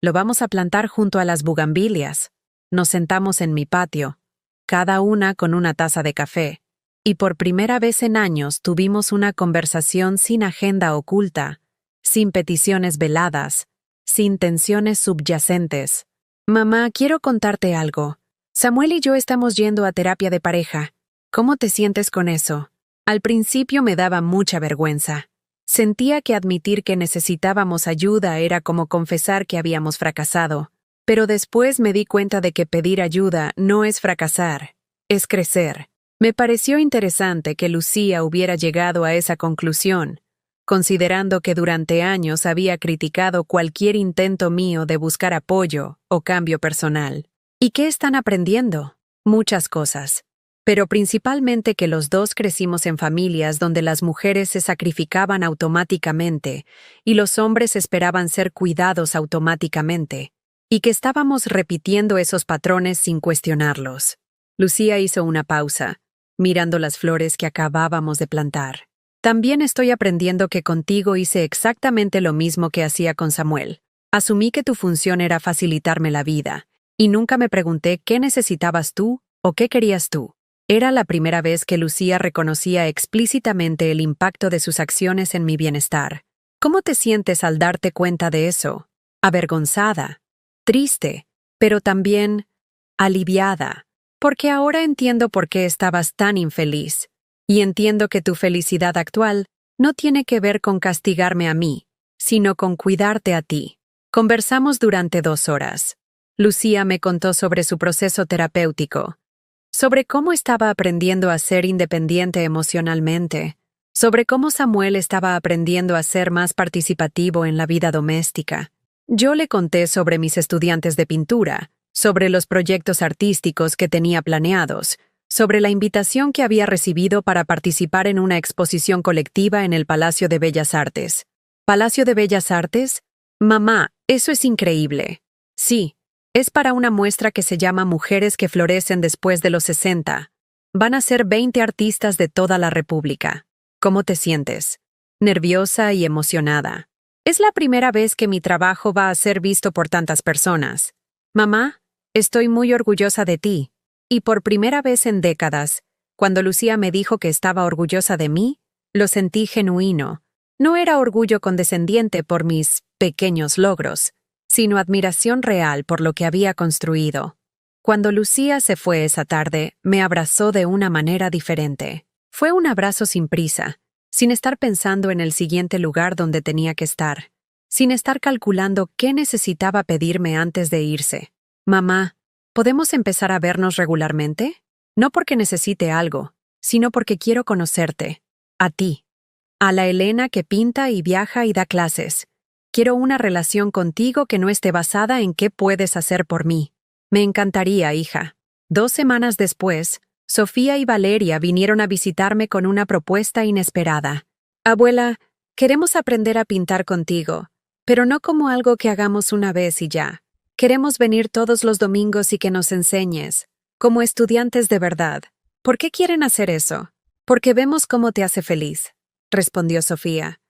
Lo vamos a plantar junto a las bugambilias». Nos sentamos en mi patio, cada una con una taza de café, y por primera vez en años tuvimos una conversación sin agenda oculta, sin peticiones veladas, sin tensiones subyacentes. Mamá, quiero contarte algo. Samuel y yo estamos yendo a terapia de pareja. ¿Cómo te sientes con eso? Al principio me daba mucha vergüenza. Sentía que admitir que necesitábamos ayuda era como confesar que habíamos fracasado. Pero después me di cuenta de que pedir ayuda no es fracasar, es crecer. Me pareció interesante que Lucía hubiera llegado a esa conclusión, considerando que durante años había criticado cualquier intento mío de buscar apoyo o cambio personal. ¿Y qué están aprendiendo? Muchas cosas. Pero principalmente que los dos crecimos en familias donde las mujeres se sacrificaban automáticamente y los hombres esperaban ser cuidados automáticamente, y que estábamos repitiendo esos patrones sin cuestionarlos. Lucía hizo una pausa, mirando las flores que acabábamos de plantar. También estoy aprendiendo que contigo hice exactamente lo mismo que hacía con Samuel. Asumí que tu función era facilitarme la vida, y nunca me pregunté qué necesitabas tú o qué querías tú. Era la primera vez que Lucía reconocía explícitamente el impacto de sus acciones en mi bienestar. ¿Cómo te sientes al darte cuenta de eso? Avergonzada, triste, pero también aliviada, porque ahora entiendo por qué estabas tan infeliz, y entiendo que tu felicidad actual no tiene que ver con castigarme a mí, sino con cuidarte a ti. Conversamos durante 2 horas. Lucía me contó sobre su proceso terapéutico, sobre cómo estaba aprendiendo a ser independiente emocionalmente, sobre cómo Samuel estaba aprendiendo a ser más participativo en la vida doméstica. Yo le conté sobre mis estudiantes de pintura, sobre los proyectos artísticos que tenía planeados, sobre la invitación que había recibido para participar en una exposición colectiva en el Palacio de Bellas Artes. ¿Palacio de Bellas Artes? Mamá, eso es increíble. Sí. Es para una muestra que se llama Mujeres que florecen después de los 60. Van a ser 20 artistas de toda la República. ¿Cómo te sientes? Nerviosa y emocionada. Es la primera vez que mi trabajo va a ser visto por tantas personas. Mamá, estoy muy orgullosa de ti. Y por primera vez en décadas, cuando Lucía me dijo que estaba orgullosa de mí, lo sentí genuino. No era orgullo condescendiente por mis pequeños logros, sino admiración real por lo que había construido. Cuando Lucía se fue esa tarde, me abrazó de una manera diferente. Fue un abrazo sin prisa, sin estar pensando en el siguiente lugar donde tenía que estar, sin estar calculando qué necesitaba pedirme antes de irse. Mamá, ¿podemos empezar a vernos regularmente? No porque necesite algo, sino porque quiero conocerte. A ti. A la Elena que pinta y viaja y da clases. Quiero una relación contigo que no esté basada en qué puedes hacer por mí. Me encantaría, hija. 2 semanas después, Sofía y Valeria vinieron a visitarme con una propuesta inesperada. Abuela, queremos aprender a pintar contigo, pero no como algo que hagamos una vez y ya. Queremos venir todos los domingos y que nos enseñes, como estudiantes de verdad. ¿Por qué quieren hacer eso? Porque vemos cómo te hace feliz, respondió Sofía.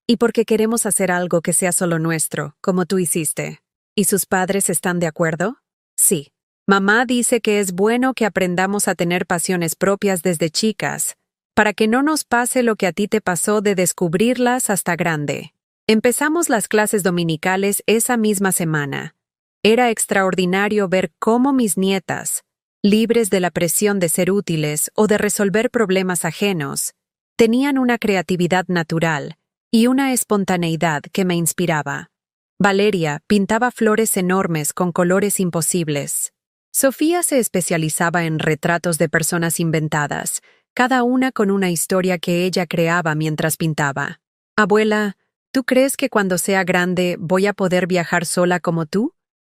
Y porque queremos hacer algo que sea solo nuestro, como tú hiciste. ¿Y sus padres están de acuerdo? Sí. Mamá dice que es bueno que aprendamos a tener pasiones propias desde chicas, para que no nos pase lo que a ti te pasó de descubrirlas hasta grande. Empezamos las clases dominicales esa misma semana. Era extraordinario ver cómo mis nietas, libres de la presión de ser útiles o de resolver problemas ajenos, tenían una creatividad natural y una espontaneidad que me inspiraba. Valeria pintaba flores enormes con colores imposibles. Sofía se especializaba en retratos de personas inventadas, cada una con una historia que ella creaba mientras pintaba. Abuela, ¿tú crees que cuando sea grande voy a poder viajar sola como tú?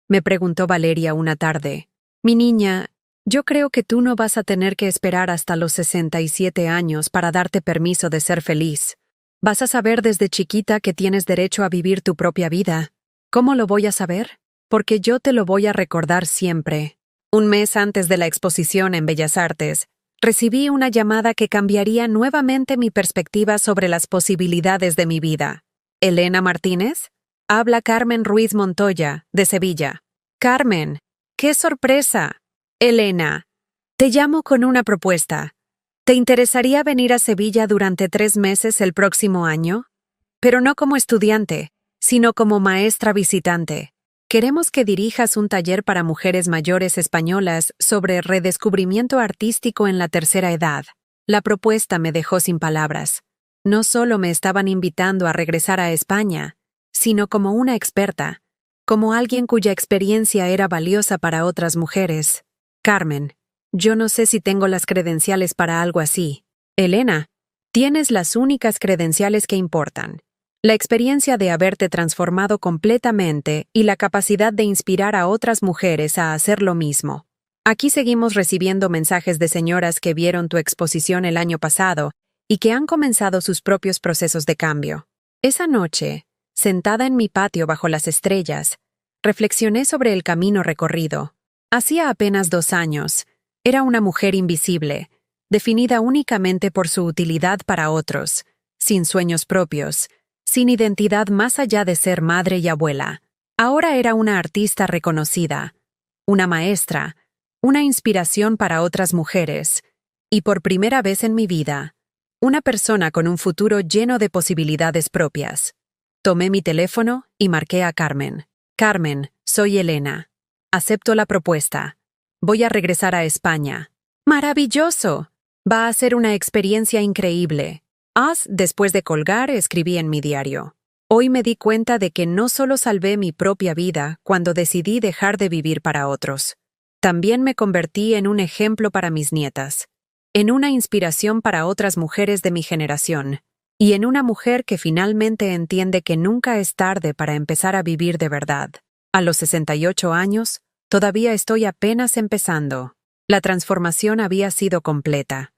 Me preguntó Valeria una tarde. Mi niña, yo creo que tú no vas a tener que esperar hasta los 67 años para darte permiso de ser feliz. Vas a saber desde chiquita que tienes derecho a vivir tu propia vida. ¿Cómo lo voy a saber? Porque yo te lo voy a recordar siempre. Un mes antes de la exposición en Bellas Artes, recibí una llamada que cambiaría nuevamente mi perspectiva sobre las posibilidades de mi vida. ¿Elena Martínez? Habla Carmen Ruiz Montoya, de Sevilla. Carmen, ¡qué sorpresa! Elena, te llamo con una propuesta. ¿Te interesaría venir a Sevilla durante 3 meses el próximo año? Pero no como estudiante, sino como maestra visitante. Queremos que dirijas un taller para mujeres mayores españolas sobre redescubrimiento artístico en la tercera edad. La propuesta me dejó sin palabras. No solo me estaban invitando a regresar a España, sino como una experta, como alguien cuya experiencia era valiosa para otras mujeres. Carmen, yo no sé si tengo las credenciales para algo así. Elena, tienes las únicas credenciales que importan. La experiencia de haberte transformado completamente y la capacidad de inspirar a otras mujeres a hacer lo mismo. Aquí seguimos recibiendo mensajes de señoras que vieron tu exposición el año pasado y que han comenzado sus propios procesos de cambio. Esa noche, sentada en mi patio bajo las estrellas, reflexioné sobre el camino recorrido. Hacía apenas 2 años, era una mujer invisible, definida únicamente por su utilidad para otros, sin sueños propios, sin identidad más allá de ser madre y abuela. Ahora era una artista reconocida, una maestra, una inspiración para otras mujeres, y por primera vez en mi vida, una persona con un futuro lleno de posibilidades propias. Tomé mi teléfono y marqué a Carmen. Carmen, soy Elena. Acepto la propuesta. Voy a regresar a España. ¡Maravilloso! Va a ser una experiencia increíble. Después de colgar, escribí en mi diario. Hoy me di cuenta de que no solo salvé mi propia vida cuando decidí dejar de vivir para otros. También me convertí en un ejemplo para mis nietas, en una inspiración para otras mujeres de mi generación, y en una mujer que finalmente entiende que nunca es tarde para empezar a vivir de verdad. A los 68 años, todavía estoy apenas empezando. La transformación había sido completa.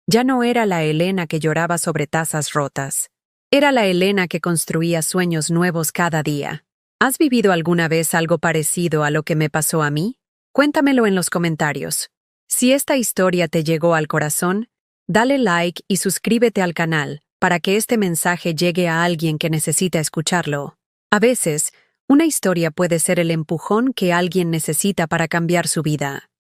Ya no era la Elena que lloraba sobre tazas rotas. Era la Elena que construía sueños nuevos cada día. ¿Has vivido alguna vez algo parecido a lo que me pasó a mí? Cuéntamelo en los comentarios. Si esta historia te llegó al corazón, dale like y suscríbete al canal para que este mensaje llegue a alguien que necesita escucharlo. A veces, una historia puede ser el empujón que alguien necesita para cambiar su vida.